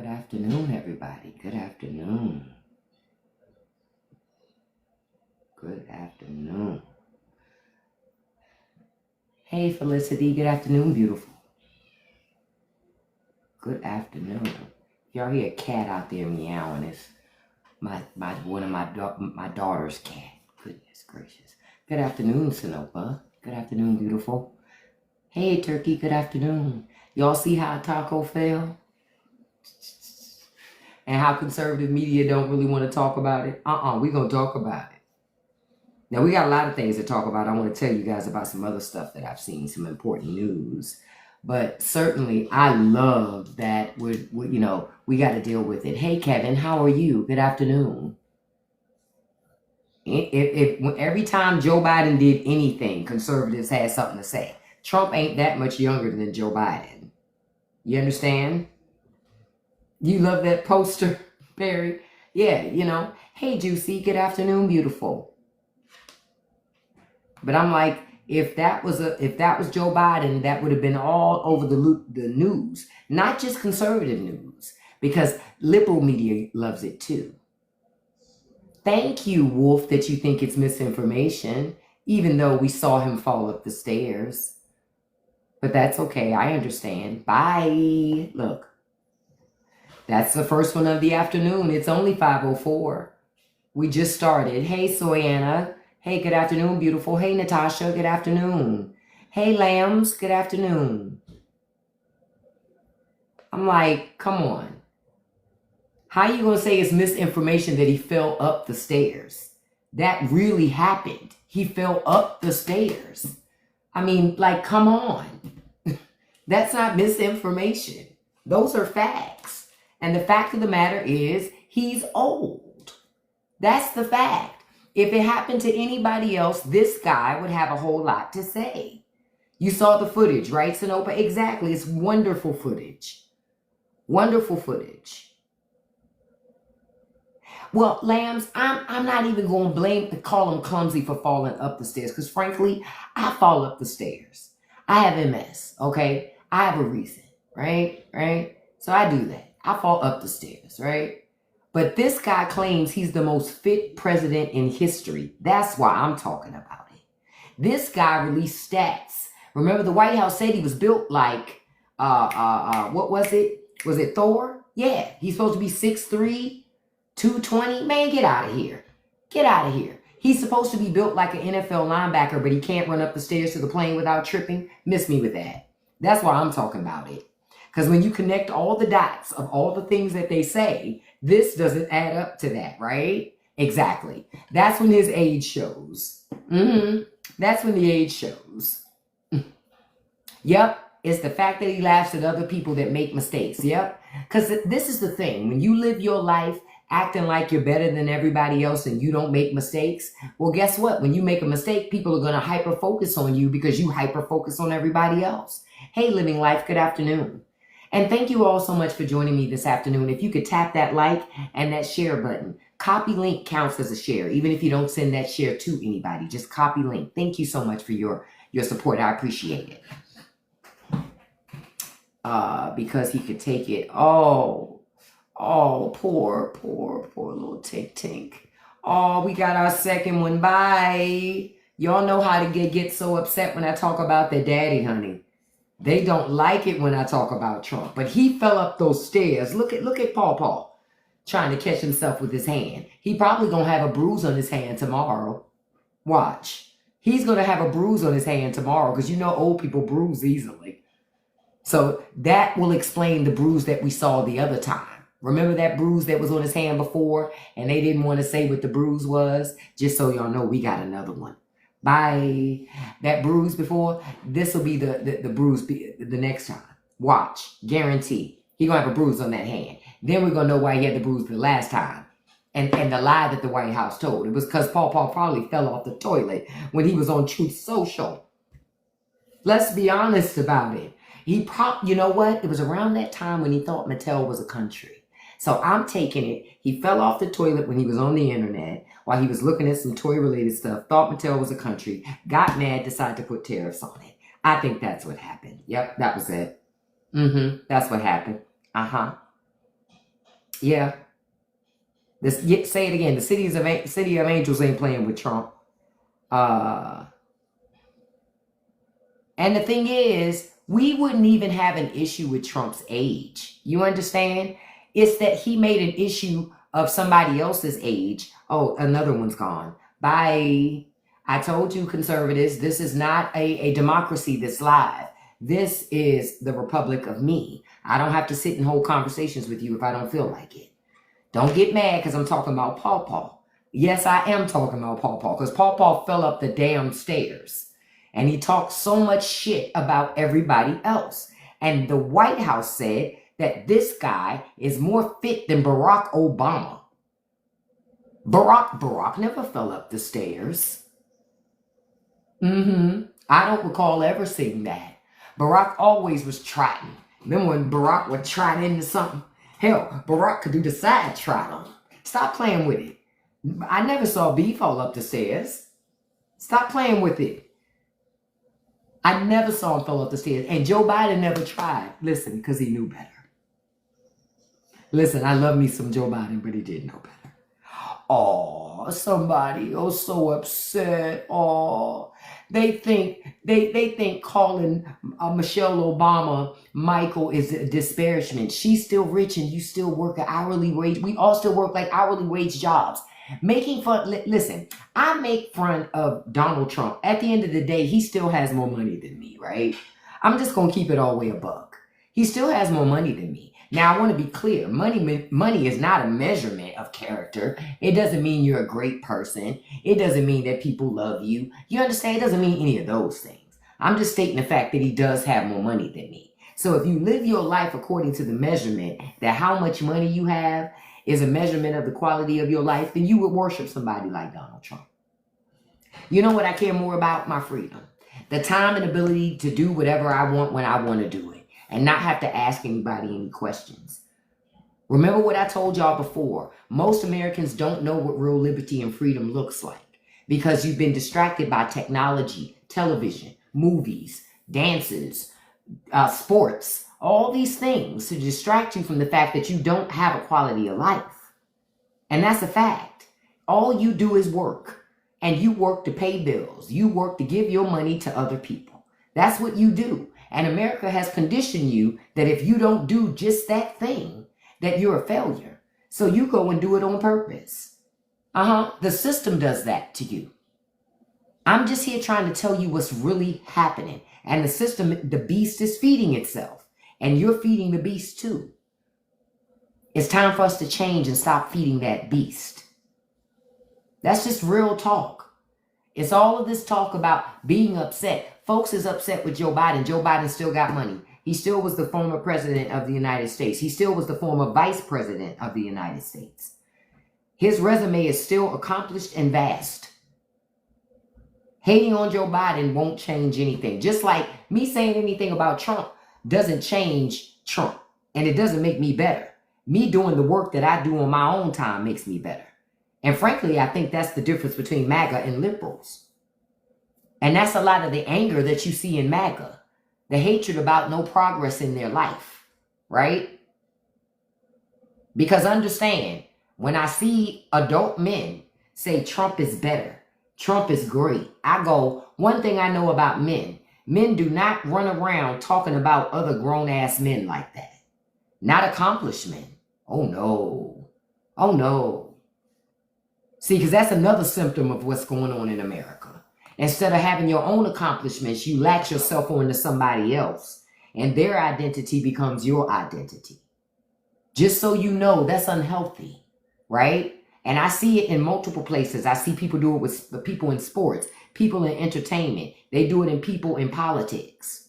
Good afternoon, everybody. Good afternoon. Good afternoon. Hey, Felicity. Good afternoon, beautiful. Good afternoon. Y'all hear a cat out there meowing? It's one of my daughter's cat. Goodness gracious. Good afternoon, Sinopa. Good afternoon, beautiful. Hey, Turkey. Good afternoon. Y'all see how Taco fell? And how conservative media don't really want to talk about it? We're going to talk about it. Now, we got a lot of things to talk about. I want to tell you guys about some other stuff that I've seen, some important news. But certainly, I love that we got to deal with it. Hey, Kevin, how are you? Good afternoon. If every time Joe Biden did anything, conservatives had something to say. Trump ain't that much younger than Joe Biden. You understand? You love that poster, Perry? Yeah, Hey, Juicy, good afternoon, beautiful. But I'm like, if that was Joe Biden, that would have been all over the news, not just conservative news, because liberal media loves it too. Thank you, Wolf, that you think it's misinformation, even though we saw him fall up the stairs. But that's okay. I understand. Bye. Look. That's the first one of the afternoon. It's only 5:04. We just started. Hey, Soyana. Hey, good afternoon, beautiful. Hey, Natasha. Good afternoon. Hey, Lambs. Good afternoon. I'm like, come on. How you going to say it's misinformation that he fell up the stairs? That really happened. He fell up the stairs. I mean, like, come on. That's not misinformation. Those are facts. And the fact of the matter is, he's old. That's the fact. If it happened to anybody else, this guy would have a whole lot to say. You saw the footage, right, Sinopa? Exactly. It's wonderful footage. Wonderful footage. Well, Lambs, I'm not even going to call him clumsy for falling up the stairs, because frankly, I fall up the stairs. I have MS, okay? I have a reason, right? So I do that. I fall up the stairs, right? But this guy claims he's the most fit president in history. That's why I'm talking about it. This guy released stats. Remember, the White House said he was built like, what was it? Was it Thor? Yeah, he's supposed to be 6'3", 220. Man, get out of here. Get out of here. He's supposed to be built like an NFL linebacker, but he can't run up the stairs to the plane without tripping. Miss me with that. That's why I'm talking about it. Because when you connect all the dots of all the things that they say, this doesn't add up to that, right? Exactly. That's when his age shows. That's when the age shows. Yep. It's the fact that he laughs at other people that make mistakes. Yep. Because this is the thing. When you live your life acting like you're better than everybody else and you don't make mistakes, well, guess what? When you make a mistake, people are going to hyper-focus on you because you hyper-focus on everybody else. Hey, Living Life, good afternoon. And thank you all so much for joining me this afternoon. If you could tap that like and that share button. Copy link counts as a share, even if you don't send that share to anybody. Just copy link. Thank you so much for your support. I appreciate it. Because he could take it. Oh, poor little Tink. Oh, we got our second one. Bye. Y'all know how to get so upset when I talk about their daddy, honey. They don't like it when I talk about Trump. But he fell up those stairs. Look at Paw trying to catch himself with his hand. He probably gonna have a bruise on his hand tomorrow. Watch. He's gonna have a bruise on his hand tomorrow because old people bruise easily. So that will explain the bruise that we saw the other time. Remember that bruise that was on his hand before and they didn't want to say what the bruise was? Just so y'all know, we got another one. Bye. That bruise before, this will be the bruise the next time. Watch. Guarantee. He gonna have a bruise on that hand. Then we're gonna know why he had the bruise the last time. And the lie that the White House told. It was because Paw probably fell off the toilet when he was on Truth Social. Let's be honest about it. You know what? It was around that time when he thought Mattel was a country. So I'm taking it. He fell off the toilet when he was on the internet while he was looking at some toy-related stuff, thought Mattel was a country, got mad, decided to put tariffs on it. I think that's what happened. Yep, that was it. That's what happened. Yeah. Say it again. The city of angels ain't playing with Trump. Uh, and the thing is, we wouldn't even have an issue with Trump's age. You understand? It's that he made an issue of somebody else's age. Oh, another one's gone. Bye. I told you, conservatives, this is not a democracy that's live. This is the republic of me. I don't have to sit and hold conversations with you if I don't feel like it. Don't get mad because I'm talking about Paw Paw. Yes, I am talking about Paw Paw because Paw Paw fell up the damn stairs. And he talked so much shit about everybody else. And the White House said that this guy is more fit than Barack Obama. Barack never fell up the stairs. I don't recall ever seeing that. Barack always was trotting. Remember when Barack would trot into something? Hell, Barack could do the side trot on. Stop playing with it. I never saw B fall up the stairs. Stop playing with it. I never saw him fall up the stairs. And Joe Biden never tried. Listen, because he knew better. Listen, I love me some Joe Biden, but he did know better. Oh, somebody so upset. Oh, they think calling Michelle Obama Michael is a disparagement. She's still rich and you still work an hourly wage. We all still work like hourly wage jobs. Making fun. Listen, I make fun of Donald Trump. At the end of the day, he still has more money than me, right? I'm just going to keep it all the way a buck. He still has more money than me. Now, I want to be clear. Money is not a measurement of character. It doesn't mean you're a great person. It doesn't mean that people love you. You understand? It doesn't mean any of those things. I'm just stating the fact that he does have more money than me. So if you live your life according to the measurement that how much money you have is a measurement of the quality of your life, then you would worship somebody like Donald Trump. You know what I care more about? My freedom. The time and ability to do whatever I want when I want to do it. And not have to ask anybody any questions. Remember what I told y'all before. Most Americans don't know what real liberty and freedom looks like because you've been distracted by technology, television, movies, dances, sports, all these things to distract you from the fact that you don't have a quality of life. And that's a fact. All you do is work. And you work to pay bills. You work to give your money to other people. That's what you do. And America has conditioned you that if you don't do just that thing, that you're a failure. So you go and do it on purpose. The system does that to you. I'm just here trying to tell you what's really happening. And the system, the beast is feeding itself. And you're feeding the beast too. It's time for us to change and stop feeding that beast. That's just real talk. It's all of this talk about being upset. Folks is upset with Joe Biden. Joe Biden still got money. He still was the former president of the United States. He still was the former vice president of the United States. His resume is still accomplished and vast. Hating on Joe Biden won't change anything. Just like me saying anything about Trump doesn't change Trump. And it doesn't make me better. Me doing the work that I do on my own time makes me better. And frankly, I think that's the difference between MAGA and liberals. And that's a lot of the anger that you see in MAGA. The hatred about no progress in their life, right? Because understand, when I see adult men say Trump is better, Trump is great, I go, one thing I know about men do not run around talking about other grown-ass men like that. Not accomplished men. Oh, no. Oh, no. See, because that's another symptom of what's going on in America. Instead of having your own accomplishments, you latch yourself onto somebody else. And their identity becomes your identity. Just so you know, that's unhealthy, right? And I see it in multiple places. I see people do it with people in sports, people in entertainment. They do it in people in politics.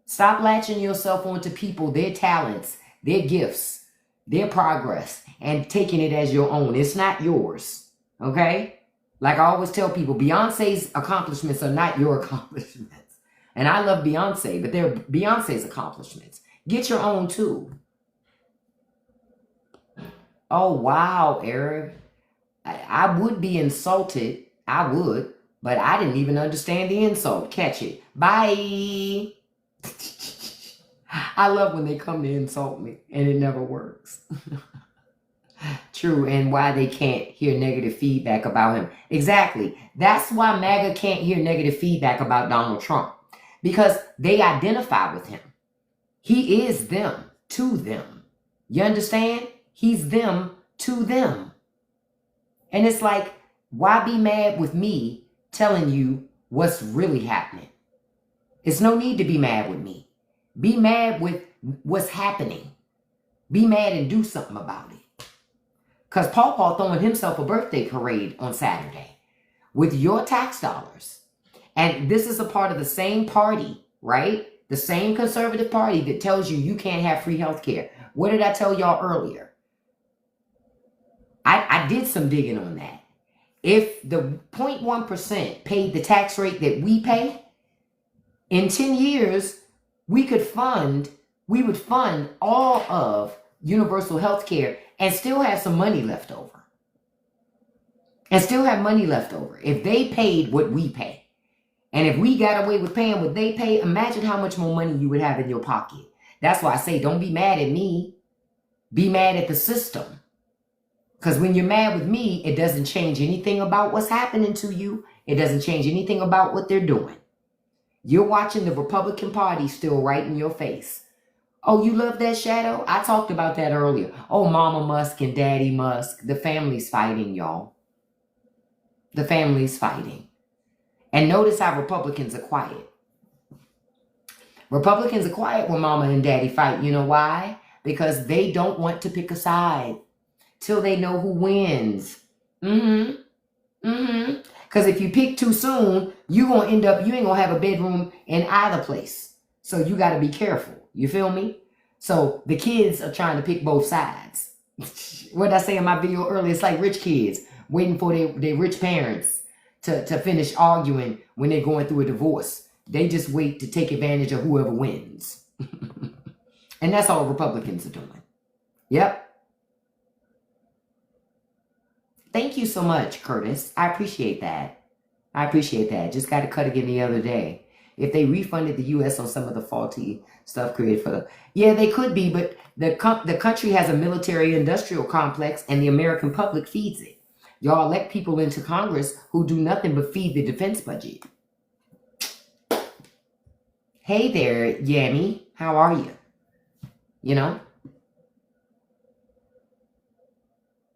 Stop latching yourself onto people, their talents, their gifts, their progress, and taking it as your own. It's not yours, okay? Like I always tell people, Beyonce's accomplishments are not your accomplishments. And I love Beyonce, but they're Beyonce's accomplishments. Get your own too. Oh, wow, Eric. I would be insulted. I would. But I didn't even understand the insult. Catch it. Bye. I love when they come to insult me and it never works. True, and why they can't hear negative feedback about him. Exactly. That's why MAGA can't hear negative feedback about Donald Trump, because they identify with him. He is them to them. You understand? He's them to them. And it's like, why be mad with me telling you what's really happening? It's no need to be mad with me. Be mad with what's happening. Be mad and do something about it. Because Paw throwing himself a birthday parade on Saturday with your tax dollars. And this is a part of the same party, right? The same conservative party that tells you you can't have free health care. What did I tell y'all earlier? I did some digging on that. If the 0.1% paid the tax rate that we pay, in 10 years, we would fund all of universal health care and still have some money left over. And still have money left over. If they paid what we pay, and if we got away with paying what they pay, imagine how much more money you would have in your pocket. That's why I say, don't be mad at me. Be mad at the system. Because when you're mad with me, it doesn't change anything about what's happening to you. It doesn't change anything about what they're doing. You're watching the Republican Party still right in your face. Oh, you love that shadow? I talked about that earlier. Oh, Mama Musk and Daddy Musk. The family's fighting, y'all. The family's fighting. And notice how Republicans are quiet. Republicans are quiet when Mama and Daddy fight. You know why? Because they don't want to pick a side till they know who wins. Because if you pick too soon, you ain't gonna have a bedroom in either place. So you got to be careful. You feel me? So the kids are trying to pick both sides. What did I say in my video earlier? It's like rich kids waiting for their rich parents to finish arguing when they're going through a divorce. They just wait to take advantage of whoever wins. And that's all Republicans are doing. Yep. Thank you so much, Curtis. I appreciate that. I appreciate that. Just got to cut again the other day. If they refunded the U.S. on some of the faulty stuff created for the... Yeah, they could be, but the country has a military-industrial complex, and the American public feeds it. Y'all elect people into Congress who do nothing but feed the defense budget. Hey there, Yammy. How are you? You know?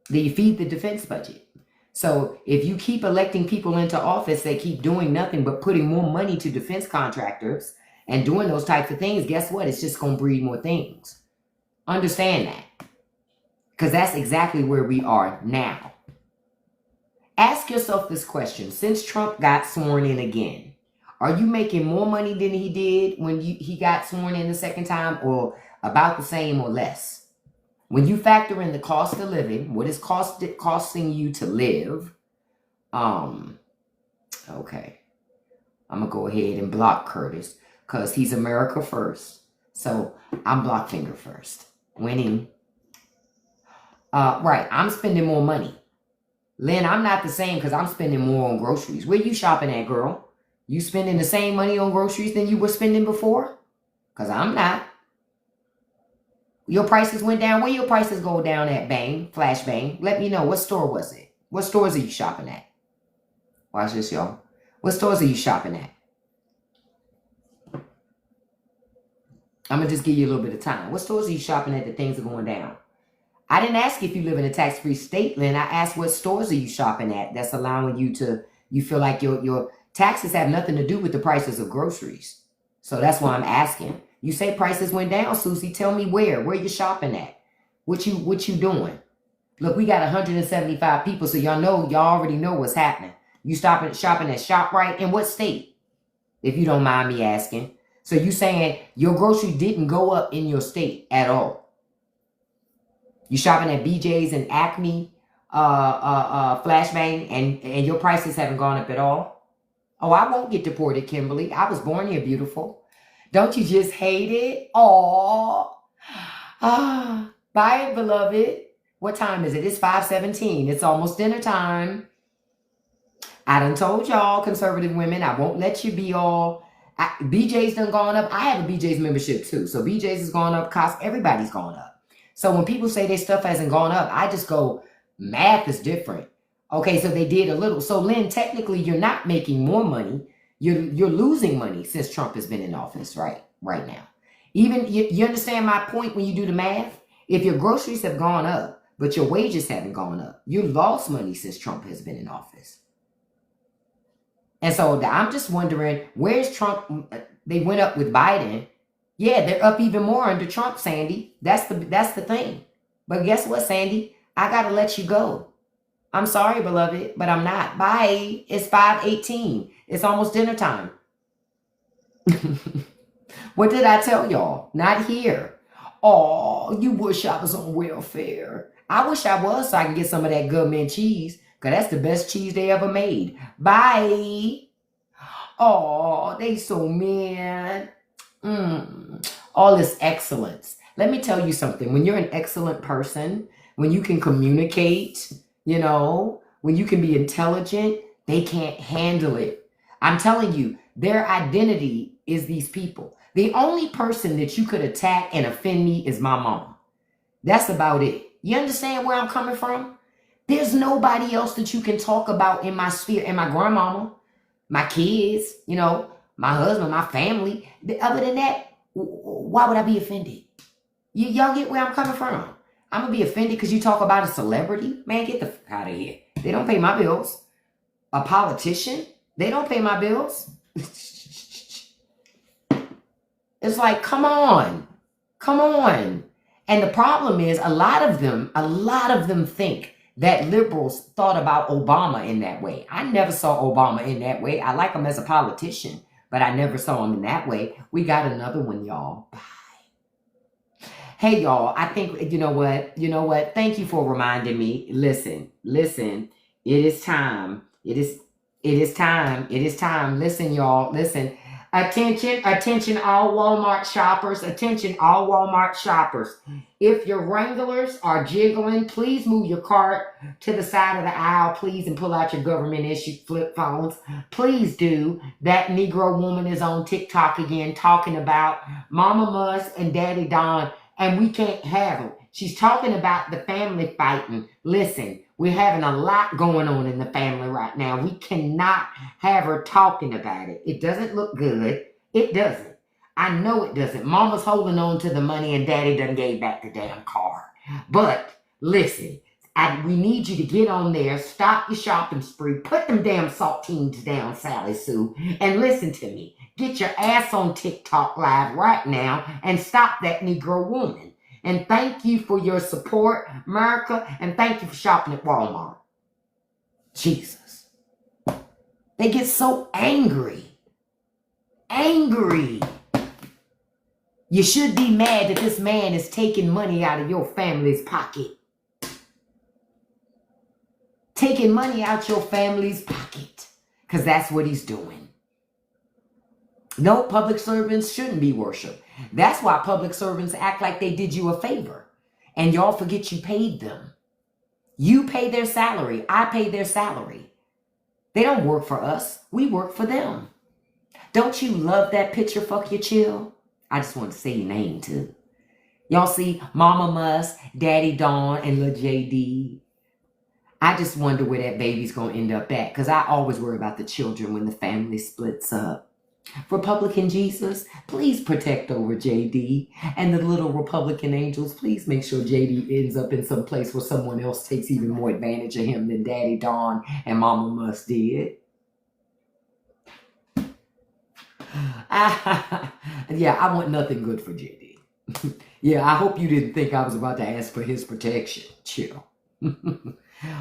They feed the defense budget. So if you keep electing people into office that keep doing nothing but putting more money to defense contractors and doing those types of things, guess what? It's just going to breed more things. Understand that. Because that's exactly where we are now. Ask yourself this question. Since Trump got sworn in again, are you making more money than he did when he got sworn in the second time, or about the same or less? When you factor in the cost of living, what is costing you to live? Okay. I'm going to go ahead and block Curtis because he's America first. So I'm block finger first. Winning. Right. I'm spending more money. Lynn, I'm not the same because I'm spending more on groceries. Where you shopping at, girl? You spending the same money on groceries than you were spending before? Because I'm not. Your prices went down. Where your prices go down at, Bang? Flash Bang. Let me know. What store was it? What stores are you shopping at? Watch this, y'all. What stores are you shopping at? I'm going to just give you a little bit of time. What stores are you shopping at that things are going down? I didn't ask if you live in a tax-free state, Lynn. I asked what stores are you shopping at that's allowing you feel like your taxes have nothing to do with the prices of groceries. So that's why I'm asking. You say prices went down, Susie. Tell me where you shopping at? What you doing? Look, we got 175 people, so y'all already know what's happening. You shopping at ShopRite in what state? If you don't mind me asking. So you saying your grocery didn't go up in your state at all? You shopping at BJ's and Acme, Flashbang, and your prices haven't gone up at all? Oh, I won't get deported, Kimberly. I was born here, beautiful. Don't you just hate it? Aww. Bye, beloved. What time is it? It's 5:17. It's almost dinner time. I done told y'all, conservative women, I won't let you be all BJ's done gone up. I have a BJ's membership too. So BJ's has gone up. Cost everybody's gone up. So when people say their stuff hasn't gone up, I just go, math is different. Okay, so they did a little. So Lynn, technically you're not making more money. You're losing money since Trump has been in office right now. Even you understand my point when you do the math? If your groceries have gone up, but your wages haven't gone up, you lost money since Trump has been in office. And so I'm just wondering, where's Trump? They went up with Biden. Yeah, they're up even more under Trump, Sandy. That's the thing. But guess what, Sandy? I got to let you go. I'm sorry, beloved, but I'm not. Bye. It's 5:18. It's almost dinner time. What did I tell y'all? Not here. Oh, you wish I was on welfare. I wish I was so I can get some of that government cheese, because that's the best cheese they ever made. Bye. Oh, they so mean. All this excellence. Let me tell you something. When you're an excellent person, when you can communicate, when you can be intelligent, they can't handle it. I'm telling you, their identity is these people. The only person that you could attack and offend me is my mom. That's about it. You understand where I'm coming from? There's nobody else that you can talk about in my sphere. And my grandmama, my kids, my husband, my family. Other than that, why would I be offended? Y'all get where I'm coming from? I'm going to be offended because you talk about a celebrity? Man, get the fuck out of here. They don't pay my bills. A politician? They don't pay my bills. It's like, come on. Come on. And the problem is a lot of them think that liberals thought about Obama in that way. I never saw Obama in that way. I like him as a politician, but I never saw him in that way. We got another one, y'all. Bye. Hey, y'all, I think, you know what? Thank you for reminding me. Listen. It is time. It is time. Listen, y'all. Listen. Attention, all Walmart shoppers. Attention, all Walmart shoppers. If your Wranglers are jiggling, please move your cart to the side of the aisle, please, and pull out your government-issued flip phones. Please do. That Negro woman is on TikTok again talking about Mama Mus and Daddy Don, and we can't have them. She's talking about the family fighting. Listen, we're having a lot going on in the family right now. We cannot have her talking about it. It doesn't look good. It doesn't. I know it doesn't. Mama's holding on to the money and Daddy done gave back the damn car. But listen, we need you to get on there, stop your shopping spree, put them damn saltines down, Sally Sue, and listen to me. Get your ass on TikTok Live right now and stop that Negro woman. And thank you for your support, America, and thank you for shopping at Walmart. Jesus. They get so angry. Angry. You should be mad that this man is taking money out of your family's pocket. Taking money out your family's pocket. Because that's what he's doing. No, public servants shouldn't be worshipped. That's why public servants act like they did you a favor. And y'all forget you paid them. You pay their salary. I pay their salary. They don't work for us. We work for them. Don't you love that picture, Fuck Your Chill? I just want to say your name too. Y'all see Mama Mus, Daddy Don, and Lil JD. I just wonder where that baby's going to end up at. Because I always worry about the children when the family splits up. Republican Jesus, please protect over JD. And the little Republican angels, please make sure JD ends up in some place where someone else takes even more advantage of him than Daddy Don and Mama Mus did. Yeah, I want nothing good for JD. Yeah, I hope you didn't think I was about to ask for his protection. Chill.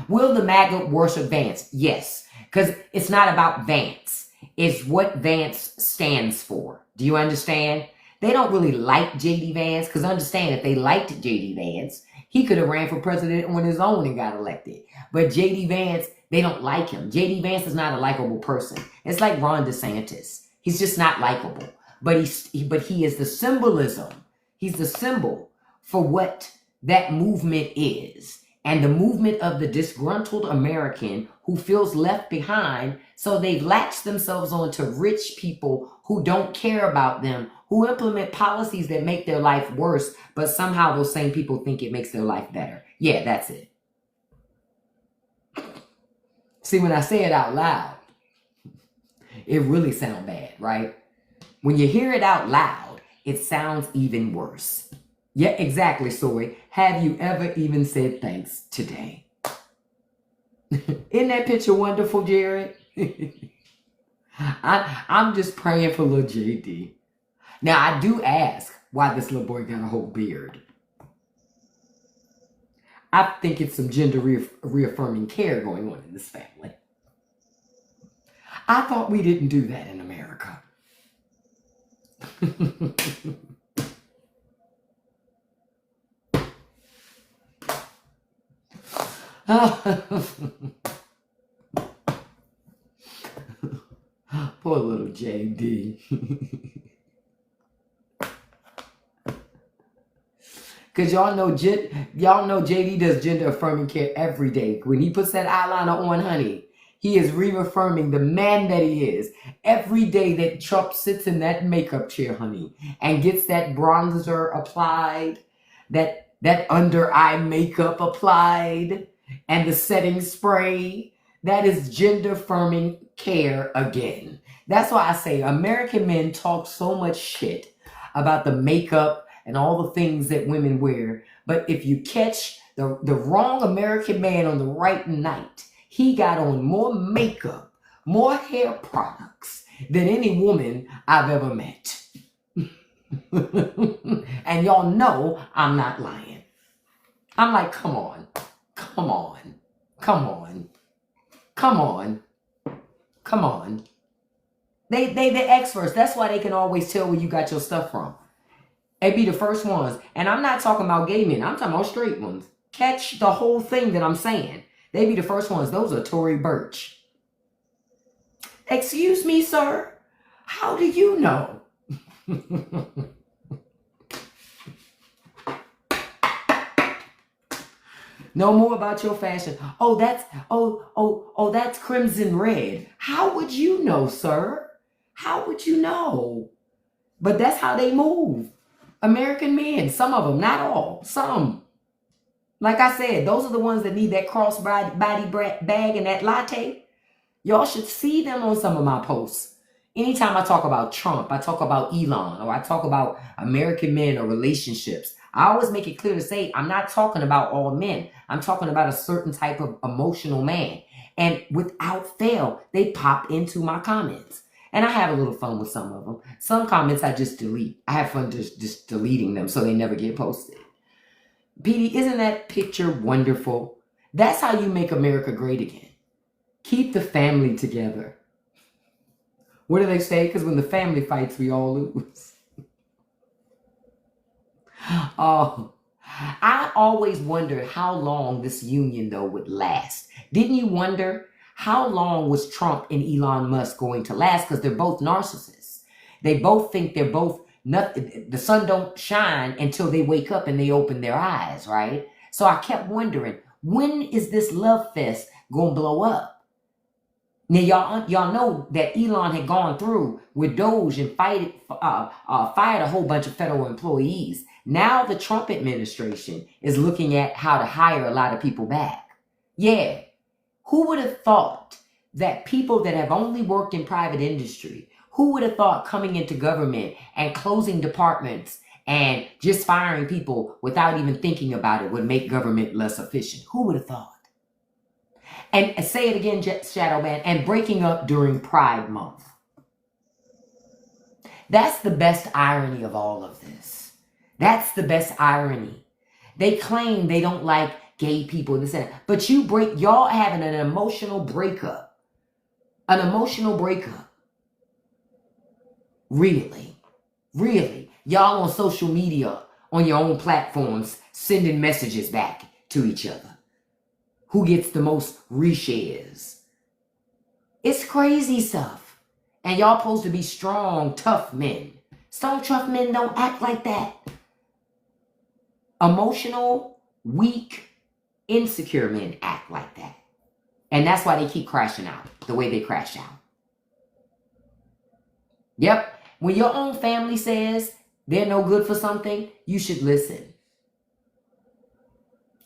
Will the MAGA worship Vance? Yes, because it's not about Vance. It's what Vance stands for. Do you understand? They don't really like J.D. Vance, because understand, if they liked J.D. Vance, he could have ran for president on his own and got elected. But J.D. Vance, they don't like him. J.D. Vance is not a likable person. It's like Ron DeSantis. He's just not likable. But he is the symbolism. He's the symbol for what that movement is. And the movement of the disgruntled American who feels left behind. So they've latched themselves onto rich people who don't care about them, who implement policies that make their life worse, but somehow those same people think it makes their life better. Yeah, that's it. See, when I say it out loud, it really sounds bad, right? When you hear it out loud, it sounds even worse. Yeah, exactly, Soy. Have you ever even said thanks today? Isn't that picture wonderful, Jared? I'm just praying for little JD. Now, I do ask why this little boy got a whole beard. I think it's some gender reaffirming care going on in this family. I thought we didn't do that in America. Poor little JD. Because y'all know JD does gender affirming care every day. When he puts that eyeliner on, honey, he is reaffirming the man that he is. Every day that Trump sits in that makeup chair, honey, and gets that bronzer applied, that under eye makeup applied, and the setting spray, that is gender affirming care again. That's why I say American men talk so much shit about the makeup and all the things that women wear. But if you catch the wrong American man on the right night, he got on more makeup, more hair products than any woman I've ever met. And y'all know I'm not lying. I'm like, come on, come on, come on, come on, come on. They the experts. That's why they can always tell where you got your stuff from. They be the first ones. And I'm not talking about gay men. I'm talking about straight ones. Catch the whole thing that I'm saying. They be the first ones. Those are Tory Burch. Excuse me, sir. How do you know? Know more about your fashion. Oh, that's crimson red. How would you know, sir? How would you know? But that's how they move. American men, some of them, not all, some. Like I said, those are the ones that need that crossbody bag and that latte. Y'all should see them on some of my posts. Anytime I talk about Trump, I talk about Elon, or I talk about American men or relationships, I always make it clear to say I'm not talking about all men. I'm talking about a certain type of emotional man. And without fail, they pop into my comments. And I have a little fun with some of them. Some comments I just delete. I have fun just deleting them so they never get posted. Petey, isn't that picture wonderful? That's how you make America great again. Keep the family together. What do they say? Because when the family fights, we all lose. Oh, I always wondered how long this union, though, would last. Didn't you wonder? How long was Trump and Elon Musk going to last? Because they're both narcissists. They both think they're both nothing. The sun don't shine until they wake up and they open their eyes, right? So I kept wondering, when is this love fest going to blow up? Now, y'all know that Elon had gone through with Doge and fired a whole bunch of federal employees. Now the Trump administration is looking at how to hire a lot of people back. Yeah. Who would have thought that people that have only worked in private industry, who would have thought coming into government and closing departments and just firing people without even thinking about it would make government less efficient? Who would have thought? And say it again, Shadow Man, and breaking up during Pride Month. That's the best irony of all of this. That's the best irony. They claim they don't like gay people, this and that, but y'all having an emotional breakup. An emotional breakup. Really? Really? Y'all on social media, on your own platforms, sending messages back to each other. Who gets the most reshares? It's crazy stuff. And y'all supposed to be strong, tough men. Some tough men don't act like that. Emotional, weak, insecure men act like that. And that's why they keep crashing out the way they crash out. Yep. When your own family says they're no good for something, you should listen.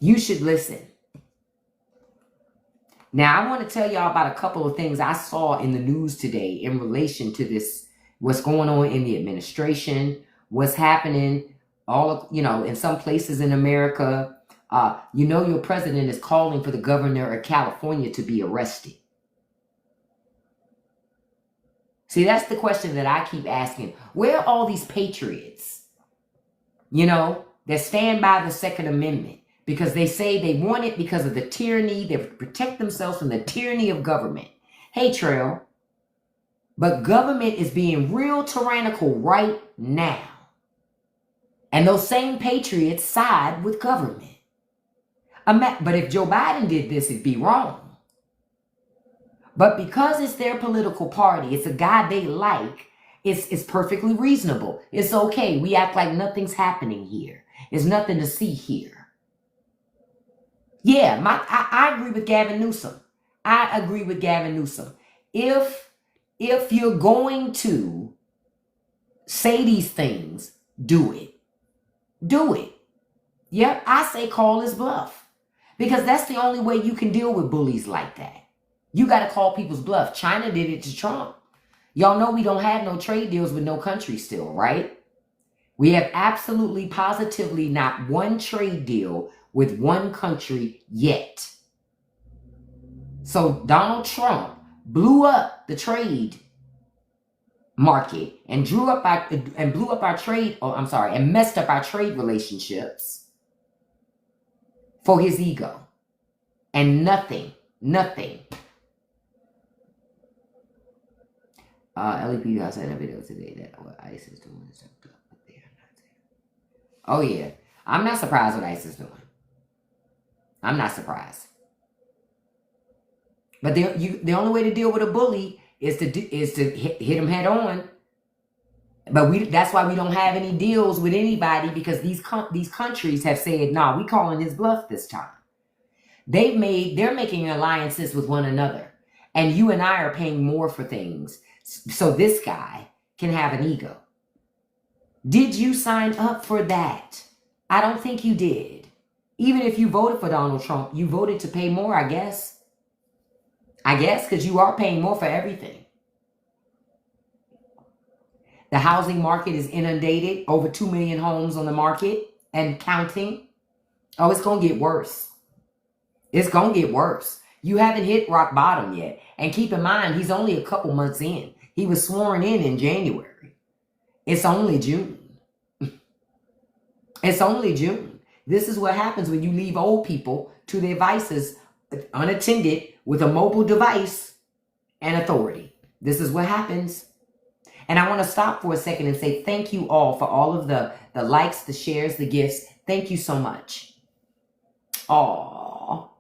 You should listen. Now, I want to tell y'all about a couple of things I saw in the news today in relation to this, what's going on in the administration, what's happening in some places in America. Your president is calling for the governor of California to be arrested. See, that's the question that I keep asking. Where are all these patriots, that stand by the Second Amendment? Because they say they want it because of the tyranny. They protect themselves from the tyranny of government. Hey, Trail. But government is being real tyrannical right now. And those same patriots side with government. But if Joe Biden did this, it'd be wrong. But because it's their political party, it's a guy they like, it's perfectly reasonable. It's okay. We act like nothing's happening here. There's nothing to see here. Yeah, I agree with Gavin Newsom. I agree with Gavin Newsom. If you're going to say these things, do it. Do it. Yep, I say call his bluff. Because that's the only way you can deal with bullies like that. You got to call people's bluff. China did it to Trump. Y'all know we don't have no trade deals with no country still, right? We have absolutely, positively not one trade deal with one country yet. So Donald Trump blew up the trade market and blew up our trade, and messed up our trade relationships for his ego. And nothing. LEP guys had a video today that what ICE is doing is but they are not there. Oh yeah. I'm not surprised what ICE is doing. I'm not surprised. But the only way to deal with a bully is to hit him head on. But that's why we don't have any deals with anybody, because these countries have said, "No, we calling his bluff this time." They're making alliances with one another, and you and I are paying more for things so this guy can have an ego. Did you sign up for that? I don't think you did. Even if you voted for Donald Trump, you voted to pay more, I guess. Because you are paying more for everything. The housing market is inundated. Over 2 million homes on the market and counting. Oh, it's going to get worse. It's going to get worse. You haven't hit rock bottom yet. And keep in mind, he's only a couple months in. He was sworn in January. It's only June. It's only June. This is what happens when you leave old people to their vices unattended with a mobile device and authority. This is what happens. And I want to stop for a second and say thank you all for all of the likes, the shares, the gifts. Thank you so much. Oh,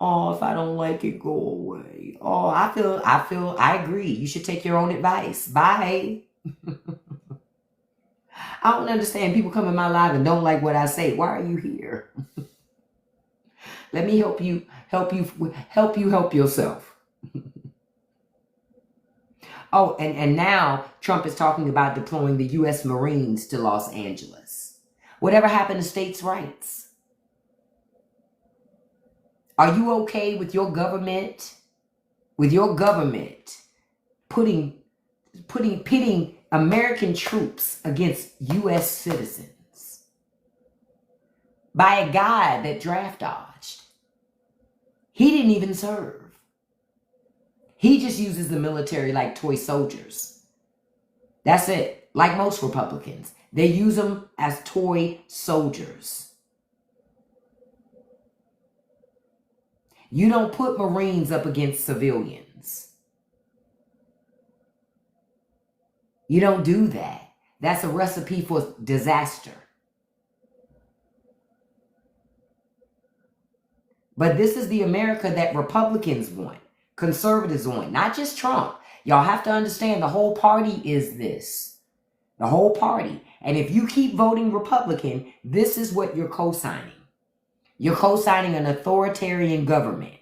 if I don't like it, go away. Oh, I agree. You should take your own advice. Bye. I don't understand people come in my live and don't like what I say. Why are you here? Let me help you help yourself. Oh, and now Trump is talking about deploying the U.S. Marines to Los Angeles. Whatever happened to states' rights? Are you okay with your government? Pitting American troops against U.S. citizens by a guy that draft dodged? He didn't even serve. He just uses the military like toy soldiers. That's it. Like most Republicans. They use them as toy soldiers. You don't put Marines up against civilians. You don't do that. That's a recipe for disaster. But this is the America that Republicans want. Conservatives want, not just Trump. Y'all have to understand the whole party is this. The whole party. And if you keep voting Republican, this is what you're co-signing. You're co-signing an authoritarian government.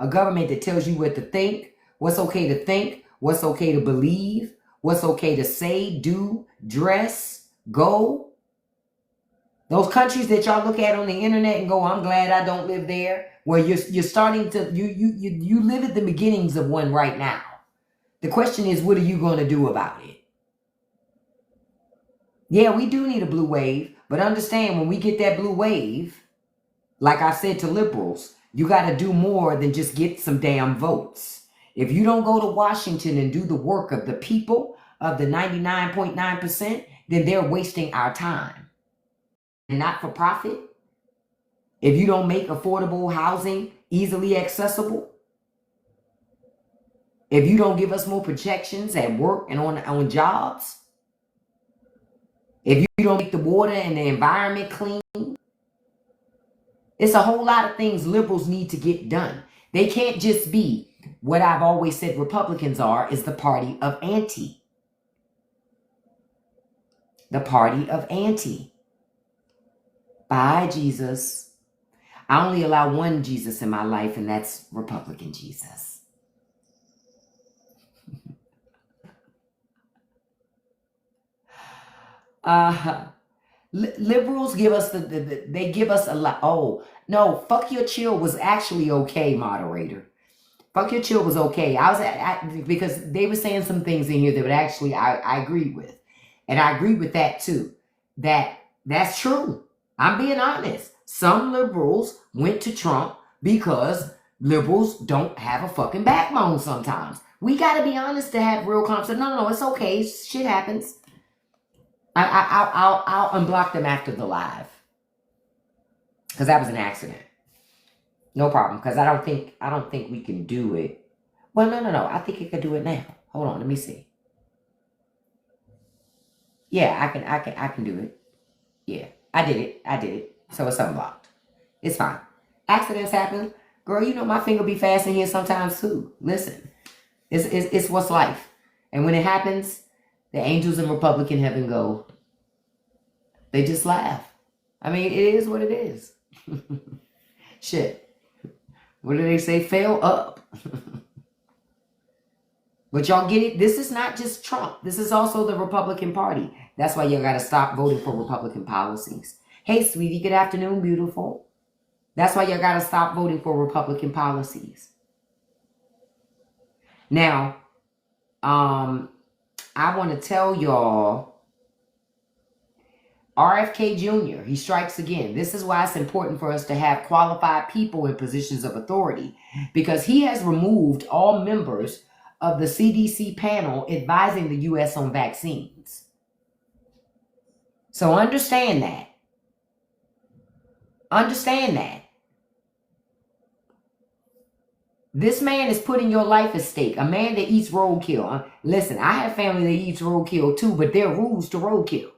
A government that tells you what to think, what's okay to think, what's okay to believe, what's okay to say, do, dress, go. Those countries that y'all look at on the internet and go, I'm glad I don't live there. Where you're starting to, you live at the beginnings of one right now. The question is, what are you going to do about it? Yeah, we do need a blue wave, but understand when we get that blue wave, like I said to liberals, you got to do more than just get some damn votes. If you don't go to Washington and do the work of the people, of the 99.9%, then they're wasting our time. Not for profit. If you don't make affordable housing easily accessible, if you don't give us more protections at work and on jobs, if you don't make the water and the environment clean, it's a whole lot of things liberals need to get done. They can't just be what I've always said Republicans are, is the party of anti. The party of anti. Bye, Jesus. I only allow one Jesus in my life, and that's Republican Jesus. Liberals give us they give us a lot. Oh, no, fuck your chill was actually okay, moderator. Fuck your chill was okay. Because they were saying some things in here that would actually I agreed with. And I agree with that too. That's true. I'm being honest. Some liberals went to Trump because liberals don't have a fucking backbone sometimes. We got to be honest to have real conversation. No, it's okay. Shit happens. I'll unblock them after the live. Because that was an accident. No problem. Because I don't think we can do it. Well, no. I think you can do it now. Hold on. Let me see. Yeah, I can do it. Yeah, I did it. So it's unblocked. It's fine. Accidents happen. Girl, you know my finger be fast in here sometimes too. Listen, it's what's life. And when it happens, the angels in Republican heaven go, they just laugh. I mean, it is what it is. Shit. What do they say? Fail up. But y'all get it? This is not just Trump. This is also the Republican Party. That's why you got to stop voting for Republican policies. Hey, sweetie, good afternoon, beautiful. That's why you got to stop voting for Republican policies. Now, I want to tell y'all, RFK Jr., he strikes again. This is why it's important for us to have qualified people in positions of authority, because he has removed all members of the CDC panel advising the U.S. on vaccines. So understand that. Understand that. This man is putting your life at stake. A man that eats roadkill. Listen, I have family that eats roadkill too, but there are rules to roadkill.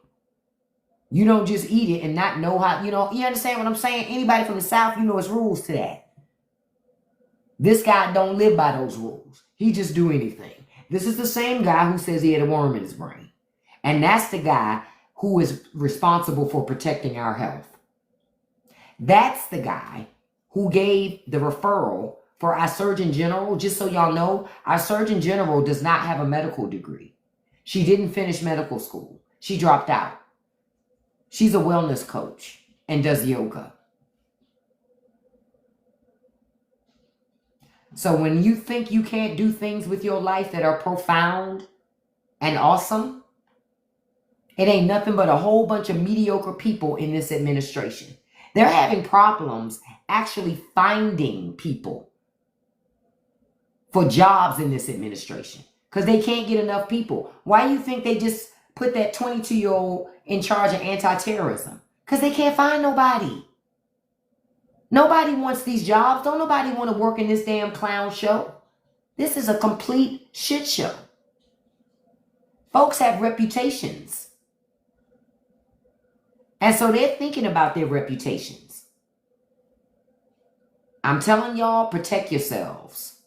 You don't just eat it and not know how, you understand what I'm saying? Anybody from the South, it's rules to that. This guy don't live by those rules. He just do anything. This is the same guy who says he had a worm in his brain. And that's the guy who is responsible for protecting our health. That's the guy who gave the referral for our Surgeon General. Just so y'all know, our Surgeon General does not have a medical degree. She didn't finish medical school. She dropped out. She's a wellness coach and does yoga. So when you think you can't do things with your life that are profound and awesome, it ain't nothing but a whole bunch of mediocre people in this administration. They're having problems actually finding people for jobs in this administration because they can't get enough people. Why do you think they just put that 22-year-old in charge of anti-terrorism? Because they can't find nobody. Nobody wants these jobs. Don't nobody want to work in this damn clown show. This is a complete shit show. Folks have reputations. And so they're thinking about their reputations. I'm telling y'all, protect yourselves.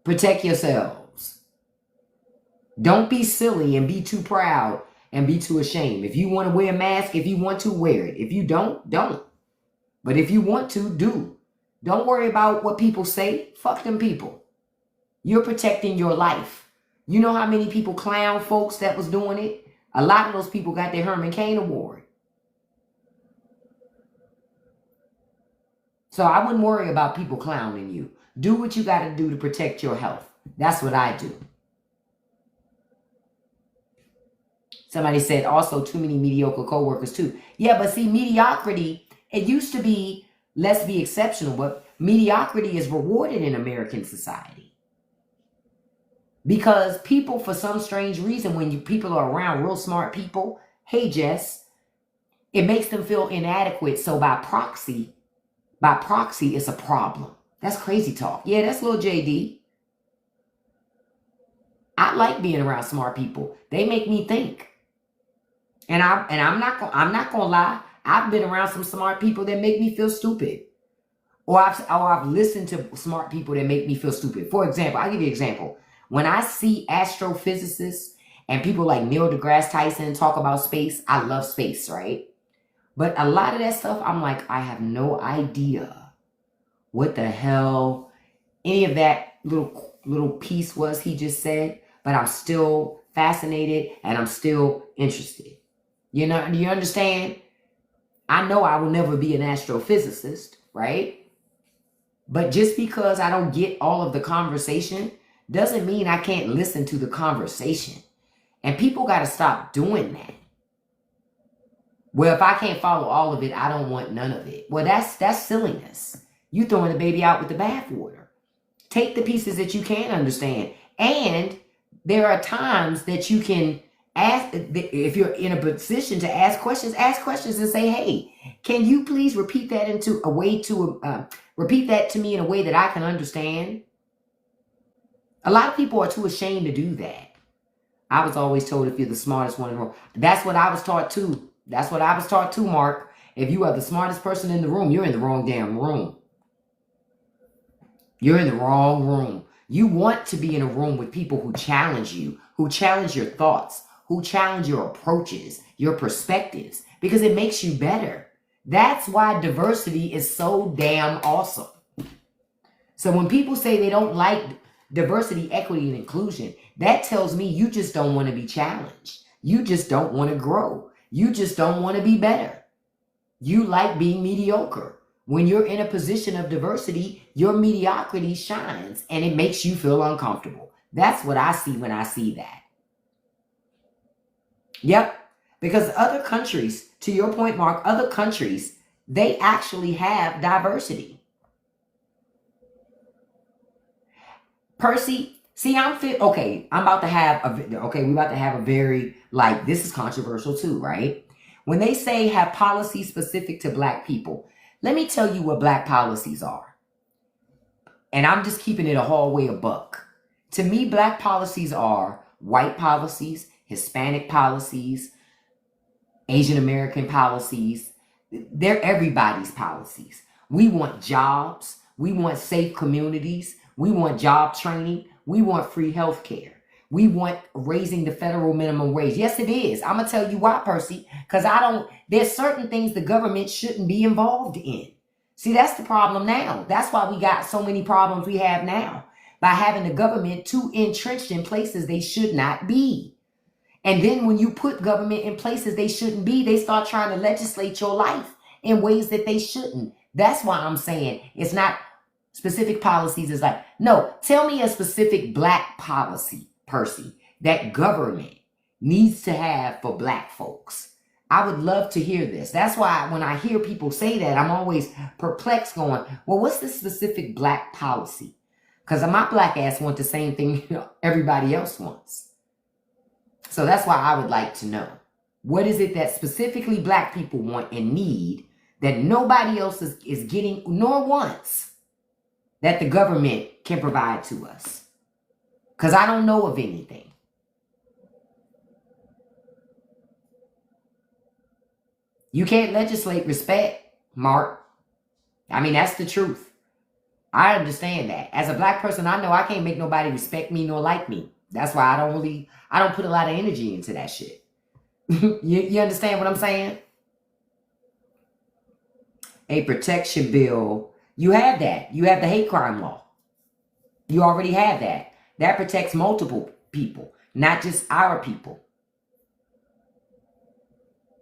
Protect yourselves. Don't be silly and be too proud and be too ashamed. If you want to wear a mask, if you want to, wear it. If you don't, don't. But if you want to, do Don't worry about what people say. Fuck them people. You're protecting your life. You know how many people clown folks that was doing it? A lot of those people got their Herman Cain Award. So I wouldn't worry about people clowning you. Do what you got to do to protect your health. That's what I do. Somebody said also too many mediocre coworkers too. Yeah, but see, mediocrity, it used to be let's be exceptional, but mediocrity is rewarded in American society. Because people, for some strange reason, when people are around real smart people, hey Jess, it makes them feel inadequate. So by proxy, it's a problem. That's crazy talk. Yeah, that's little JD. I like being around smart people. They make me think. And I'm not gonna lie. I've been around some smart people that make me feel stupid. Or I've listened to smart people that make me feel stupid. For example, I'll give you an example. When I see astrophysicists and people like Neil deGrasse Tyson talk about space, I love space, right? But a lot of that stuff, I'm like, I have no idea what the hell any of that little piece was he just said, but I'm still fascinated and I'm still interested. You know, do you understand? I know I will never be an astrophysicist, right? But just because I don't get all of the conversation doesn't mean I can't listen to the conversation. And people got to stop doing that. Well, if I can't follow all of it, I don't want none of it. Well, that's silliness. You throwing the baby out with the bathwater. Take the pieces that you can understand. And there are times that you can ask, if you're in a position to ask questions and say, hey, can you please repeat that repeat that to me in a way that I can understand? A lot of people are too ashamed to do that. I was always told if you're the smartest one in the room. That's what I was taught too. That's what I was taught too, Mark. If you are the smartest person in the room, you're in the wrong damn room. You're in the wrong room. You want to be in a room with people who challenge you, who challenge your thoughts, who challenge your approaches, your perspectives, because it makes you better. That's why diversity is so damn awesome. So when people say they don't like diversity, equity, and inclusion, that tells me you just don't want to be challenged. You just don't want to grow. You just don't want to be better. You like being mediocre. When you're in a position of diversity, your mediocrity shines and it makes you feel uncomfortable. That's what I see when I see that. Yep. Because other countries, to your point, Mark, other countries, they actually have diversity. Percy, see, we about to have a very, this is controversial too, right? When they say have policies specific to Black people, let me tell you what Black policies are. And I'm just keeping it a hallway a buck. To me, Black policies are white policies, Hispanic policies, Asian American policies. They're everybody's policies. We want jobs. We want safe communities. We want job training. We want free health care. We want raising the federal minimum wage. Yes, it is. I'm going to tell you why, Percy, because there's certain things the government shouldn't be involved in. See, that's the problem now. That's why we got so many problems we have now, by having the government too entrenched in places they should not be. And then when you put government in places they shouldn't be, they start trying to legislate your life in ways that they shouldn't. That's why I'm saying it's not specific policies. It's like, no, tell me a specific Black policy, Percy, that government needs to have for Black folks. I would love to hear this. That's why when I hear people say that, I'm always perplexed going, well, what's the specific Black policy? Because my Black ass want the same thing everybody else wants. So that's why I would like to know. What is it that specifically Black people want and need that nobody else is getting nor wants that the government can provide to us? Because I don't know of anything. You can't legislate respect, Mark. I mean, that's the truth. I understand that. As a Black person, I know I can't make nobody respect me nor like me. That's why I don't put a lot of energy into that shit. you understand what I'm saying? A protection bill You have that. You have the hate crime law. You already have that. That protects multiple people, not just our people.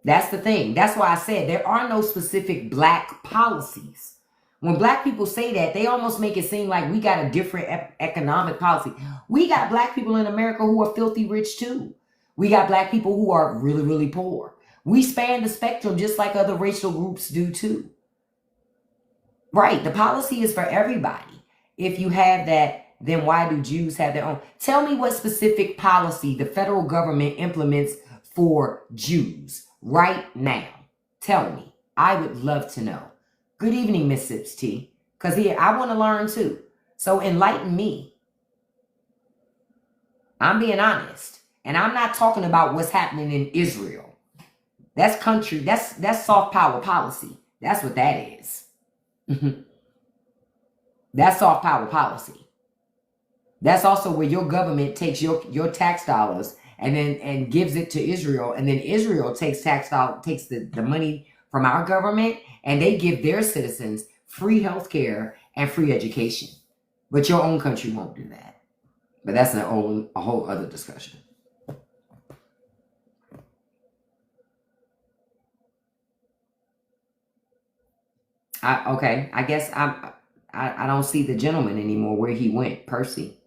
That's the thing. That's why I said there are no specific black policies. When black people say that, they almost make it seem like we got a different economic policy. We got black people in America who are filthy rich too. We got black people who are really, really poor. We span the spectrum just like other racial groups do too. Right. The policy is for everybody. If you have that, then why do Jews have their own? Tell me what specific policy the federal government implements for Jews right now. Tell me. I would love to know. Good evening, Miss Sips T. Because here, I want to learn too. So enlighten me. I'm being honest. And I'm not talking about what's happening in Israel. That's country. That's soft power policy. That's what that is. That's soft power policy. That's also where your government takes your tax dollars and gives it to Israel, and then Israel takes the money from our government and they give their citizens free health care and free education. But your own country won't do that. But that's a whole other discussion. I guess I don't see the gentleman anymore where he went, Percy.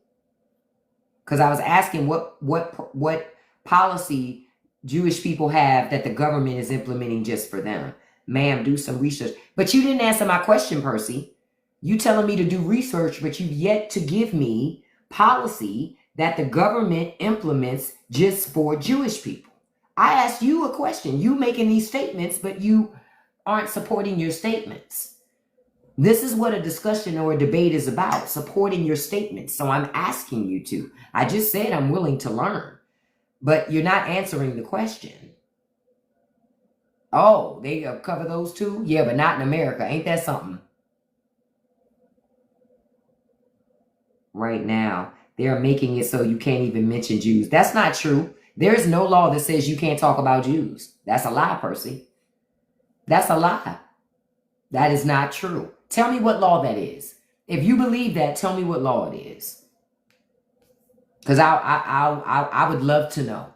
Because I was asking what policy Jewish people have that the government is implementing just for them. Ma'am, do some research. But you didn't answer my question, Percy. You telling me to do research, but you've yet to give me policy that the government implements just for Jewish people. I asked you a question. You making these statements, but you aren't supporting your statements. This is what a discussion or a debate is about, supporting your statements. So I'm asking you to. I just said I'm willing to learn, but you're not answering the question. Oh, they cover those too? Yeah, but not in America. Ain't that something? Right now, they're making it so you can't even mention Jews. That's not true. There is no law that says you can't talk about Jews. That's a lie, Percy. That's a lie. That is not true. Tell me what law that is. If you believe that, tell me what law it is. Because I would love to know.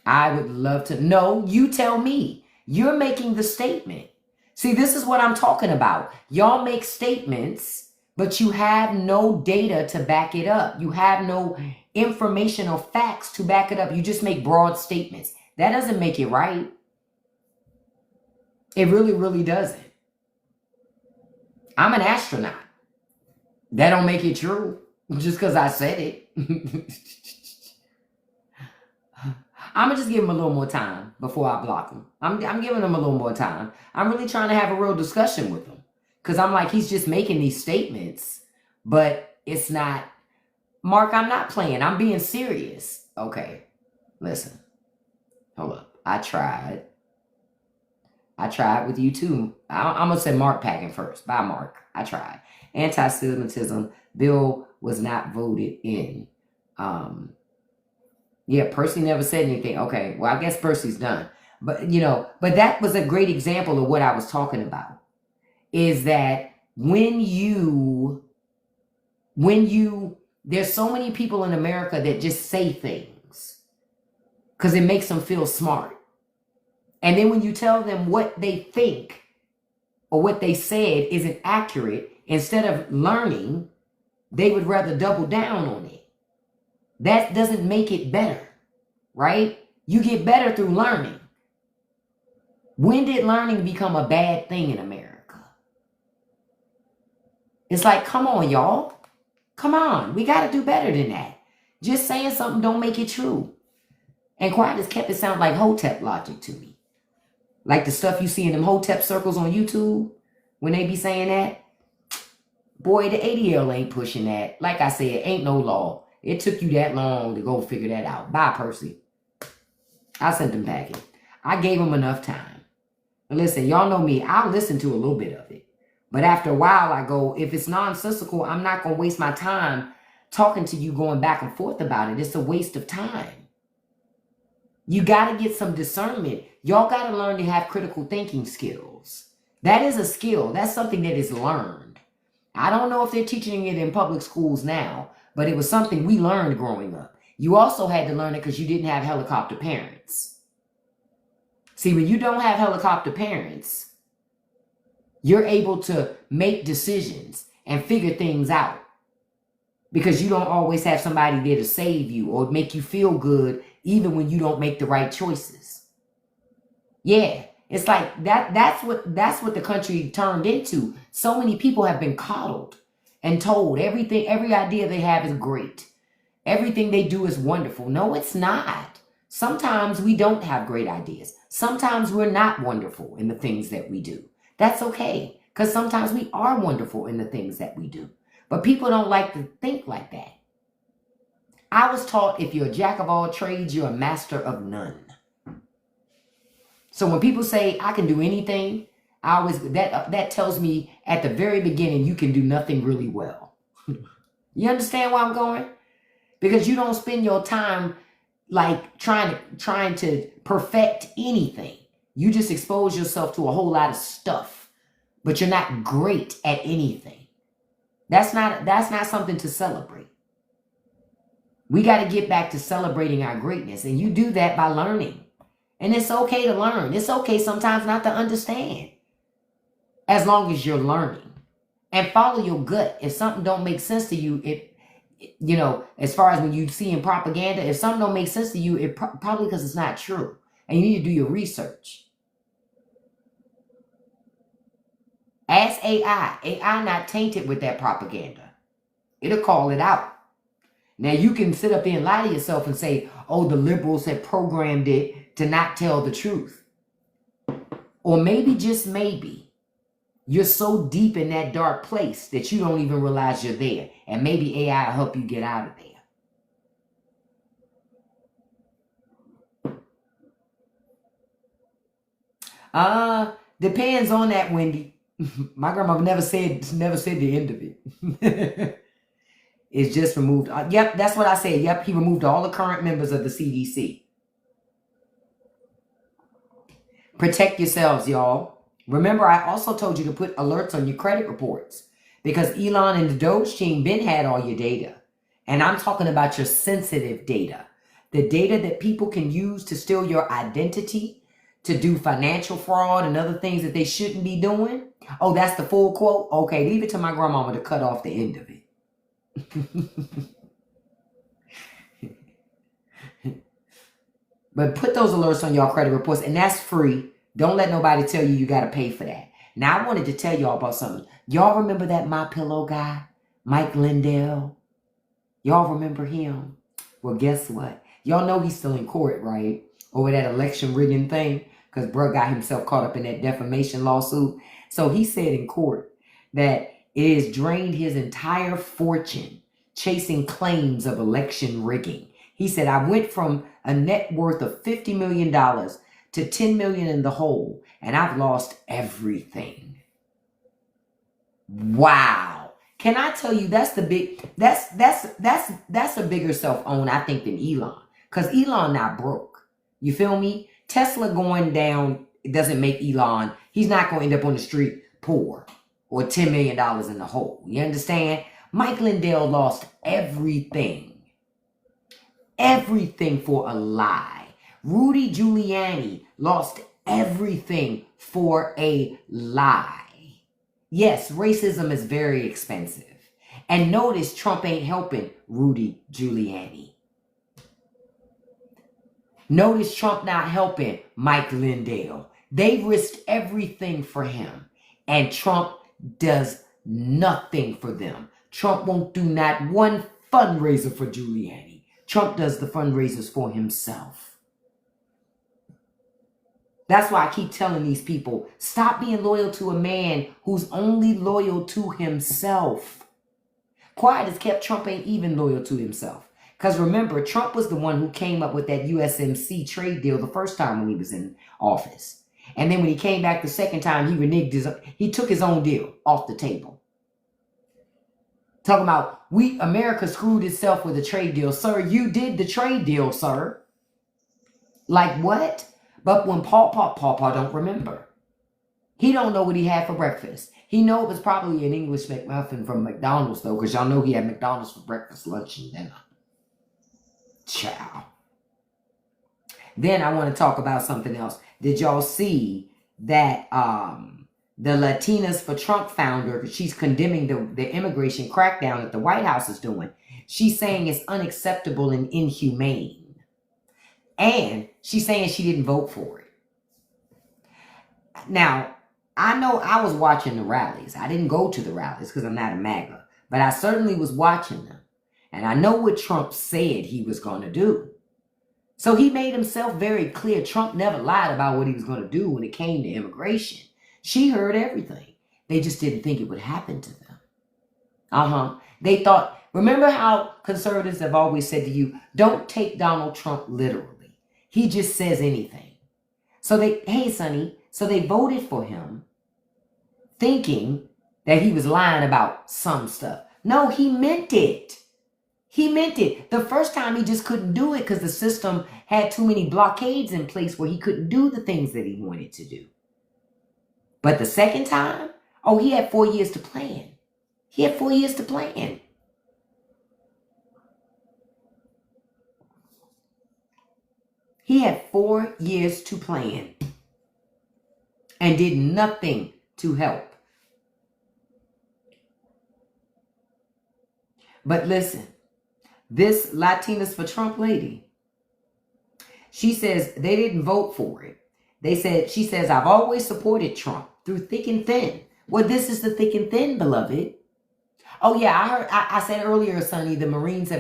I would love to know. You tell me. You're making the statement. See, this is what I'm talking about. Y'all make statements, but you have no data to back it up. You have no information or facts to back it up. You just make broad statements. That doesn't make it right. It really, really doesn't. I'm an astronaut. That don't make it true just because I said it. I'm going to just give him a little more time before I block him. I'm giving him a little more time. I'm really trying to have a real discussion with him. Because I'm like, he's just making these statements, but it's not. Mark, I'm not playing. I'm being serious. Okay, listen. Hold up. I tried with you too. I'm going to say Mark Packing first. Bye, Mark. I tried. Anti-Semitism bill was not voted in. Yeah, Percy never said anything. Okay, well, I guess Percy's done. But, but that was a great example of what I was talking about. Is that there's so many people in America that just say things because it makes them feel smart. And then when you tell them what they think or what they said isn't accurate, instead of learning, they would rather double down on it. That doesn't make it better, right? You get better through learning. When did learning become a bad thing in America? It's like, come on, y'all. Come on. We got to do better than that. Just saying something don't make it true. And quiet as kept, it sounds like Hotep logic to me. Like the stuff you see in them Hotep circles on YouTube when they be saying that. Boy, the ADL ain't pushing that. Like I said, ain't no law. It took you that long to go figure that out. Bye, Percy. I sent them packing. I gave them enough time. And listen, y'all know me. I'll listen to a little bit of it. But after a while, I go, if it's nonsensical, I'm not going to waste my time talking to you going back and forth about it. It's a waste of time. You got to get some discernment. Y'all got to learn to have critical thinking skills. That is a skill. That's something that is learned. I don't know if they're teaching it in public schools now, but it was something we learned growing up. You also had to learn it because you didn't have helicopter parents. See, when you don't have helicopter parents, you're able to make decisions and figure things out because you don't always have somebody there to save you or make you feel good even when you don't make the right choices. Yeah, it's like that's what the country turned into. So many people have been coddled and told everything, every idea they have is great. Everything they do is wonderful. No, it's not. Sometimes we don't have great ideas. Sometimes we're not wonderful in the things that we do. That's okay, because sometimes we are wonderful in the things that we do. But people don't like to think like that. I was taught if you're a jack of all trades, you're a master of none. So when people say I can do anything, I always that tells me at the very beginning you can do nothing really well. You understand where I'm going? Because you don't spend your time like trying to perfect anything. You just expose yourself to a whole lot of stuff, but you're not great at anything. That's not something to celebrate. We got to get back to celebrating our greatness, and you do that by learning. And it's okay to learn. It's okay sometimes not to understand, as long as you're learning. And follow your gut. If something don't make sense to you, you know, as far as when you see in propaganda, if something don't make sense to you, it probably because it's not true. And you need to do your research. Ask AI. AI not tainted with that propaganda. It'll call it out. Now, you can sit up there and lie to yourself and say, oh, the liberals have programmed it to not tell the truth. Or maybe, just maybe, you're so deep in that dark place that you don't even realize you're there. And maybe AI will help you get out of there. Depends on that, Wendy. My grandma never said the end of it. It's just removed. Yep, that's what I said. Yep, he removed all the current members of the CDC. Protect yourselves, y'all. Remember, I also told you to put alerts on your credit reports because Elon and the Doge team been had all your data. And I'm talking about your sensitive data. The data that people can use to steal your identity, to do financial fraud and other things that they shouldn't be doing. Oh, that's the full quote? Okay, leave it to my grandmama to cut off the end of it. But put those alerts on y'all credit reports, and that's free. Don't let nobody tell you got to pay for that. Now, I wanted to tell y'all about something. Y'all remember that MyPillow guy, Mike Lindell? Y'all remember him? Well, guess what? Y'all know he's still in court, right? Over that election rigging thing, because bro got himself caught up in that defamation lawsuit. So he said in court that it has drained his entire fortune chasing claims of election rigging. He said, I went from a net worth of $50 million to $10 million in the hole, and I've lost everything. Wow. Can I tell you that's a bigger self-own, I think, than Elon. Because Elon not broke. You feel me? Tesla going down, it doesn't make Elon. He's not going to end up on the street poor or $10 million in the hole. You understand? Mike Lindell lost everything. Everything for a lie. Rudy Giuliani lost everything for a lie. Yes, racism is very expensive. And notice Trump ain't helping Rudy Giuliani. Notice Trump not helping Mike Lindell. They risked everything for him. And Trump does nothing for them. Trump won't do not one fundraiser for Giuliani. Trump does the fundraisers for himself. That's why I keep telling these people, stop being loyal to a man who's only loyal to himself. Quiet as kept, Trump ain't even loyal to himself. Because remember, Trump was the one who came up with that USMC trade deal the first time when he was in office. And then when he came back the second time, he took his own deal off the table. Talking about, America screwed itself with a trade deal. Sir, you did the trade deal, sir. Like what? But when Paw Paw don't remember. He don't know what he had for breakfast. He know it was probably an English McMuffin from McDonald's, though, because y'all know he had McDonald's for breakfast, lunch, and dinner. Ciao. Then I want to talk about something else. Did y'all see that the Latinas for Trump founder, she's condemning the immigration crackdown that the White House is doing. She's saying it's unacceptable and inhumane. And she's saying she didn't vote for it. Now, I know I was watching the rallies. I didn't go to the rallies because I'm not a MAGA. But I certainly was watching them. And I know what Trump said he was going to do. So he made himself very clear. Trump never lied about what he was going to do when it came to immigration. She heard everything. They just didn't think it would happen to them. They thought, remember how conservatives have always said to you, don't take Donald Trump literally. He just says anything. So they voted for him thinking that he was lying about some stuff. No, he meant it. He meant it. The first time he just couldn't do it because the system had too many blockades in place where he couldn't do the things that he wanted to do. But the second time, he had 4 years to plan. He had 4 years to plan. He had 4 years to plan and did nothing to help. But listen, this Latinas for Trump lady, she says they didn't vote for it. She says, I've always supported Trump through thick and thin. Well, this is the thick and thin, beloved. Oh, yeah, I said earlier, Sonny, the Marines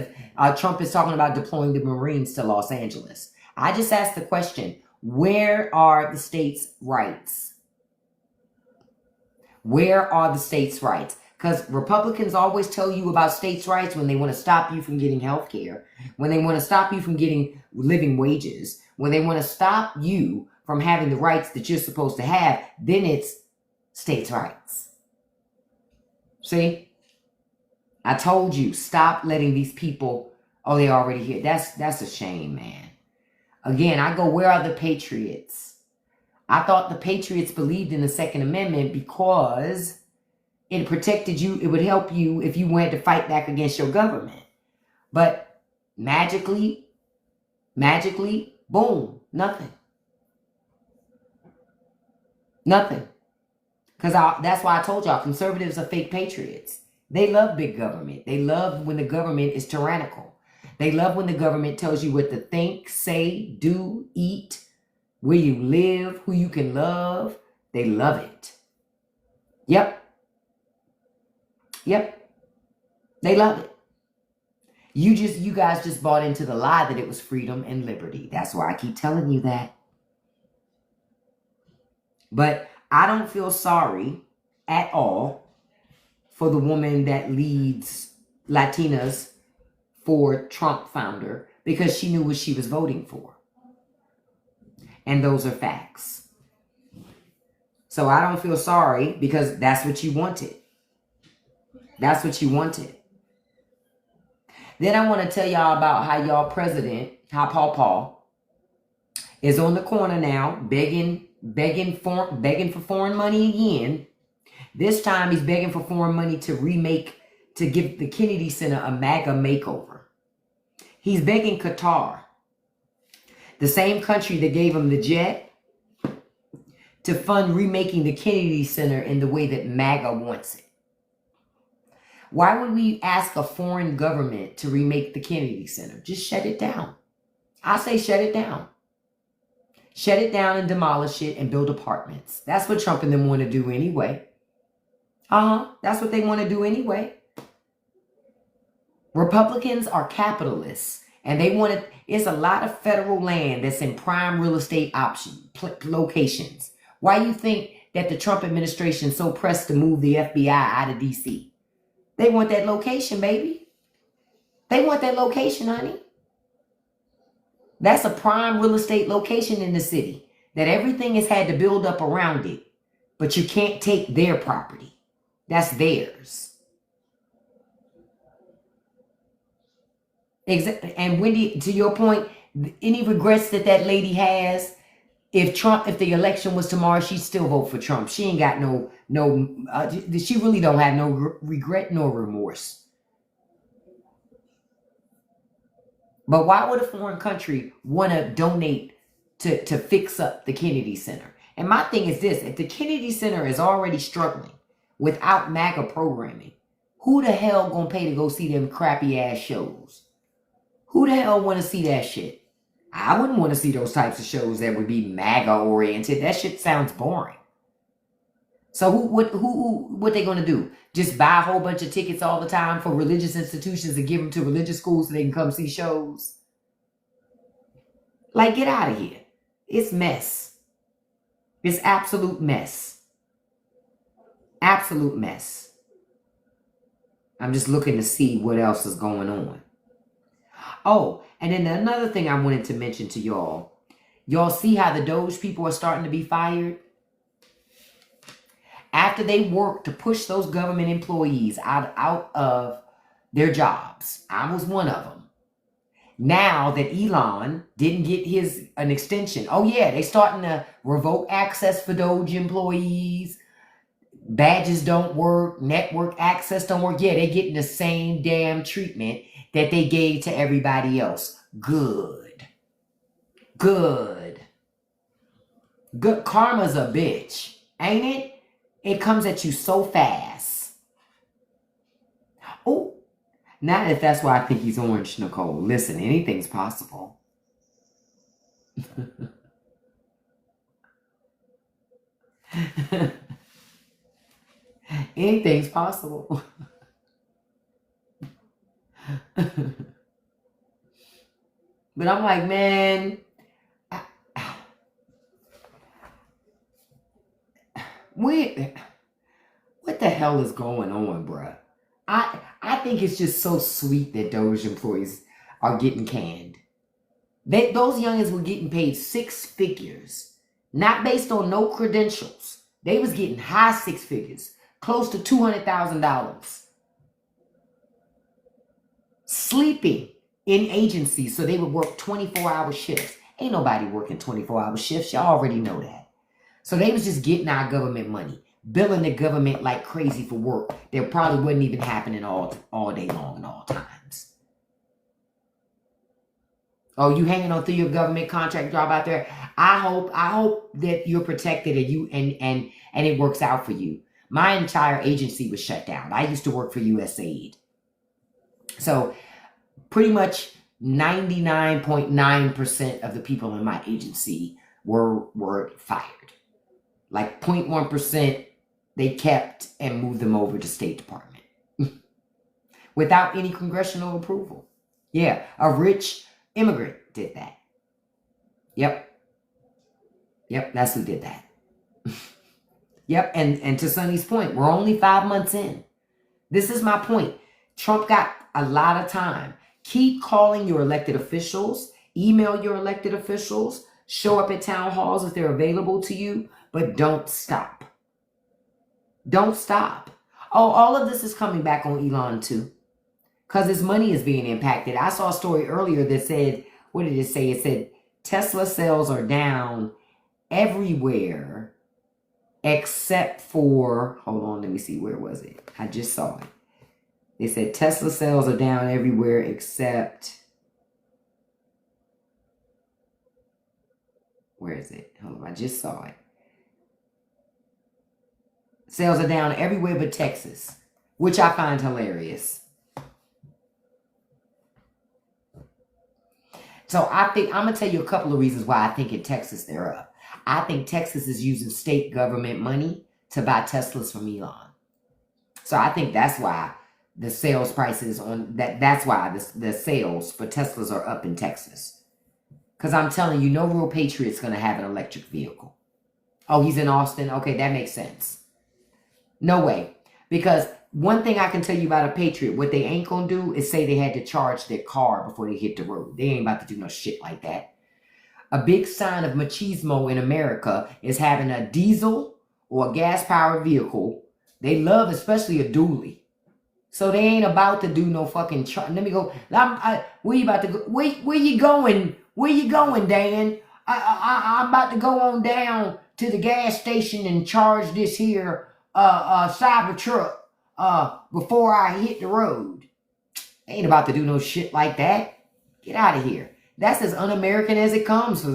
Trump is talking about deploying the Marines to Los Angeles. I just asked the question, where are the states' rights? Where are the states' rights? Because Republicans always tell you about states' rights when they want to stop you from getting health care, when they want to stop you from getting living wages, when they want to stop you from having the rights that you're supposed to have, then it's states' rights. See? I told you, stop letting these people, they're already here. That's a shame, man. Again, I go, where are the patriots? I thought the patriots believed in the Second Amendment because it protected you. It would help you if you wanted to fight back against your government. But magically, boom, nothing. Nothing. Because that's why I told y'all, conservatives are fake patriots. They love big government. They love when the government is tyrannical. They love when the government tells you what to think, say, do, eat, where you live, who you can love. They love it. Yep. They love it. You guys just bought into the lie that it was freedom and liberty. That's why I keep telling you that. But I don't feel sorry at all for the woman that leads Latinas for Trump founder because she knew what she was voting for. And those are facts. So I don't feel sorry because that's what you wanted. That's what you wanted. Then I want to tell y'all about how y'all president, how Paul is on the corner now begging for foreign money again. This time he's begging for foreign money to give the Kennedy Center a MAGA makeover. He's begging Qatar, the same country that gave him the jet, to fund remaking the Kennedy Center in the way that MAGA wants it. Why would we ask a foreign government to remake the Kennedy Center? Just shut it down. I say shut it down. Shut it down and demolish it and build apartments. That's what Trump and them want to do anyway. That's what they want to do anyway. Republicans are capitalists and they want to, it's a lot of federal land that's in prime real estate locations. Why do you think that the Trump administration is so pressed to move the FBI out of DC? They want that location, baby. They want that location, honey. That's a prime real estate location in the city that everything has had to build up around it, but you can't take their property. That's theirs. And Wendy, to your point, any regrets that lady has, if the election was tomorrow, she'd still vote for Trump. She ain't got she really don't have no regret nor remorse. But why would a foreign country want to donate to fix up the Kennedy Center? And my thing is this: if the Kennedy Center is already struggling without MAGA programming, who the hell gonna pay to go see them crappy ass shows? Who the hell want to see that shit? I wouldn't want to see those types of shows that would be MAGA oriented. That shit sounds boring. So what they gonna do? Just buy a whole bunch of tickets all the time for religious institutions and give them to religious schools so they can come see shows? Like, get out of here. It's mess. It's absolute mess. Absolute mess. I'm just looking to see what else is going on. Oh, and then another thing I wanted to mention to y'all. Y'all see how the Doge people are starting to be fired? After they worked to push those government employees out of their jobs. I was one of them. Now that Elon didn't get an extension. Oh yeah, they starting to revoke access for Doge employees. Badges don't work. Network access don't work. Yeah, they're getting the same damn treatment that they gave to everybody else. Good. Good. Good karma's a bitch, ain't it? It comes at you so fast. Oh, not if that's why I think he's orange, Nicole. Listen, anything's possible. Anything's possible. But I'm like, man, what the hell is going on, bruh? I think it's just so sweet that Doge employees are getting canned. Those youngins were getting paid 6 figures, not based on no credentials. They was getting high 6 figures, close to $200,000. Sleeping in agencies so they would work 24-hour shifts. Ain't nobody working 24-hour shifts. Y'all already know that. So they was just getting our government money, billing the government like crazy for work that probably wouldn't even happen all day long and all times. Oh, you hanging on through your government contract job out there? I hope that you're protected and it works out for you. My entire agency was shut down. I used to work for USAID. So pretty much 99.9% of the people in my agency were fired. Like 0.1% they kept and moved them over to State Department without any congressional approval. Yeah, a rich immigrant did that. Yep, that's who did that. Yep, and to Sonny's point, we're only 5 months in. This is my point. Trump got a lot of time. Keep calling your elected officials. Email your elected officials. Show up at town halls if they're available to you. But don't stop. Don't stop. Oh, all of this is coming back on Elon too. Because his money is being impacted. I saw a story earlier that said, what did it say? It said Tesla sales are down everywhere except for, hold on, let me see, where was it? I just saw it. They said Tesla sales are down everywhere except, where is it? Hold on, I just saw it. Sales are down everywhere but Texas, which I find hilarious. So I'm going to tell you a couple of reasons why I think in Texas they're up. I think Texas is using state government money to buy Teslas from Elon. So I think that's why the sales prices that's why the sales for Teslas are up in Texas. Because I'm telling you, no real patriot's going to have an electric vehicle. Oh, he's in Austin? Okay, that makes sense. No way. Because one thing I can tell you about a patriot, what they ain't going to do is say they had to charge their car before they hit the road. They ain't about to do no shit like that. A big sign of machismo in America is having a diesel or a gas-powered vehicle. They love especially a dually. So they ain't about to do no fucking let me go. Where you about to go? Where you going? Where you going, Dan? I'm about to go on down to the gas station and charge this here Cybertruck before I hit the road. Ain't about to do no shit like that. Get out of here. That's as un-American as it comes for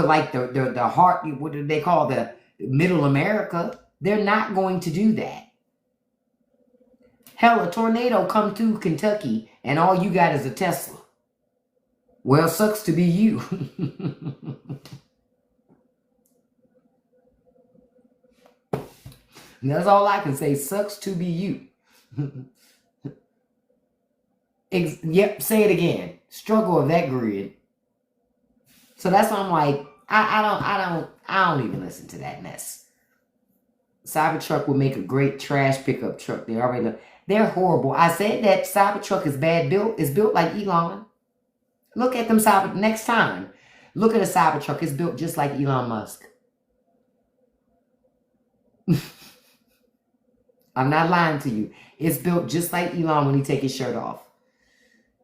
like the heart, what do they call the middle America. They're not going to do that. Hell, a tornado come through Kentucky and all you got is a Tesla. Well, sucks to be you. That's all I can say. Sucks to be you. Yep, say it again. Struggle of that grid. So that's why I'm like, I don't even listen to that mess. Cybertruck would make a great trash pickup truck. They're horrible. I said that Cybertruck is bad built. It's built like Elon. Look at them next time. Look at a Cybertruck. It's built just like Elon Musk. I'm not lying to you. It's built just like Elon when he take his shirt off.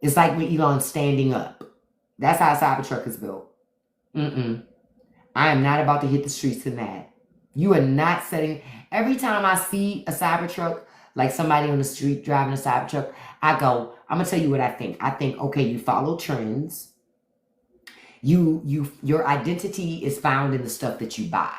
It's like when Elon's standing up. That's how a Cybertruck is built. I am not about to hit the streets in that. You are not setting. Every time I see a Cybertruck, like somebody on the street driving a Cybertruck, I go, I'm gonna tell you what I think. I think, okay, you follow trends. Your identity is found in the stuff that you buy.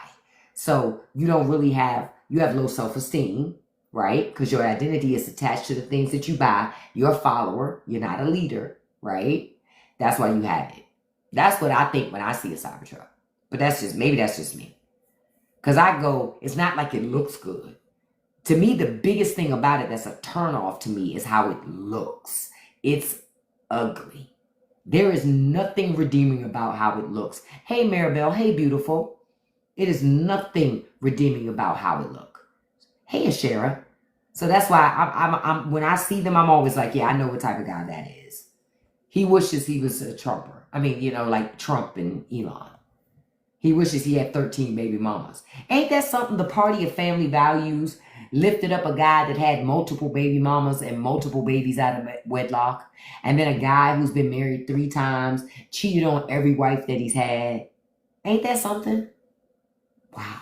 So you don't really have low self-esteem, right? Because your identity is attached to the things that you buy. You're a follower. You're not a leader, right? That's why you have it. That's what I think when I see a Cybertruck. But maybe that's just me. Because I go, it's not like it looks good. To me, the biggest thing about it that's a turnoff to me is how it looks. It's ugly. There is nothing redeeming about how it looks. Hey, Maribel. Hey, beautiful. It is nothing redeeming about how it looks. Hey, Ashera. So that's why I'm when I see them, I'm always like, yeah, I know what type of guy that is. He wishes he was a Trumper. I mean, like Trump and Elon. He wishes he had 13 baby mamas. Ain't that something? The party of family values lifted up a guy that had multiple baby mamas and multiple babies out of wedlock. And then a guy who's been married 3 times, cheated on every wife that he's had. Ain't that something? Wow.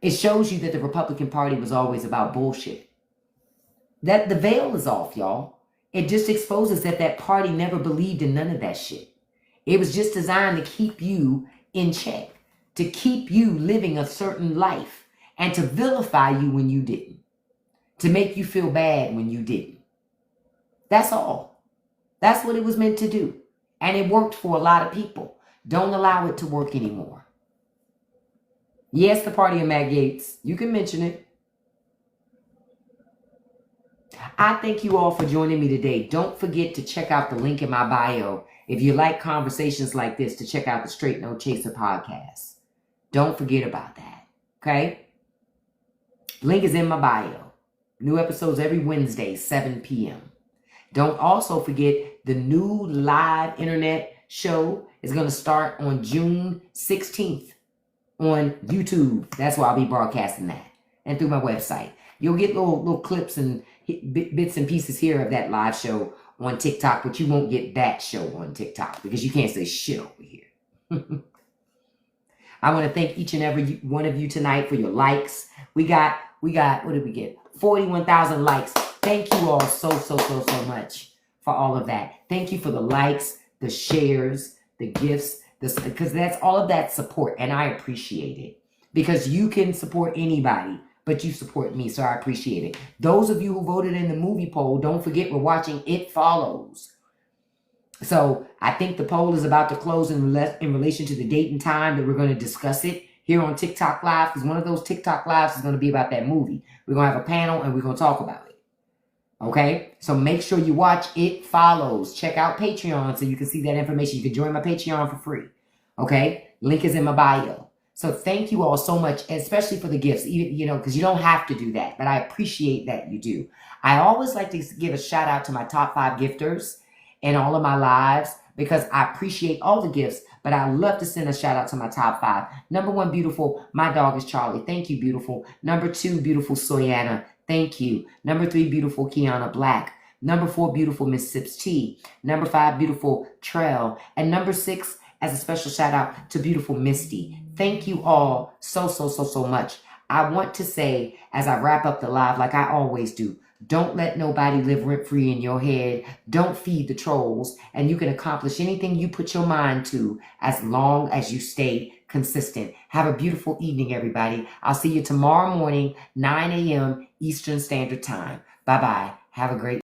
It shows you that the Republican Party was always about bullshit. That the veil is off, y'all. It just exposes that party never believed in none of that shit. It was just designed to keep you in check, to keep you living a certain life, and to vilify you when you didn't, to make you feel bad when you didn't. That's all. That's what it was meant to do. And it worked for a lot of people. Don't allow it to work anymore. Yes, the party of Matt Gaetz. You can mention it. I thank you all for joining me today. Don't forget to check out the link in my bio if you like conversations like this, to check out the Straight No Chaser podcast. Don't forget about that. Okay? Link is in my bio. New episodes every Wednesday, 7 p.m. Don't also forget the new live internet show is going to start on June 16th on YouTube. That's where I'll be broadcasting that. And through my website. You'll get little clips and bits and pieces here of that live show on TikTok, but you won't get that show on TikTok because you can't say shit over here. I want to thank each and every one of you tonight for your likes. We got, what did we get? 41,000 likes. Thank you all so much for all of that. Thank you for the likes, the shares, the gifts, because that's all of that support, and I appreciate it. Because you can support anybody, but you support me, so I appreciate it. Those of you who voted in the movie poll, don't forget we're watching It Follows. So I think the poll is about to close in relation to the date and time that we're going to discuss it here on TikTok Live, because one of those TikTok Lives is going to be about that movie. We're going to have a panel and we're going to talk about it. Okay? So make sure you watch It Follows. Check out Patreon so you can see that information. You can join my Patreon for free. Okay? Link is in my bio. So thank you all so much, especially for the gifts, because you don't have to do that, but I appreciate that you do. I always like to give a shout out to my top 5 gifters in all of my lives because I appreciate all the gifts, but I love to send a shout out to my top 5. Number 1, beautiful, my dog is Charlie. Thank you, beautiful. Number 2, beautiful Soyana. Thank you. Number 3, beautiful Kiana Black. Number 4, beautiful Miss Sips T. Number 5, beautiful Trell. And number 6, as a special shout out to beautiful Misty. Thank you all so much. I want to say, as I wrap up the live, like I always do, don't let nobody live rent-free in your head. Don't feed the trolls. And you can accomplish anything you put your mind to as long as you stay consistent. Have a beautiful evening, everybody. I'll see you tomorrow morning, 9 a.m. Eastern Standard Time. Bye-bye. Have a great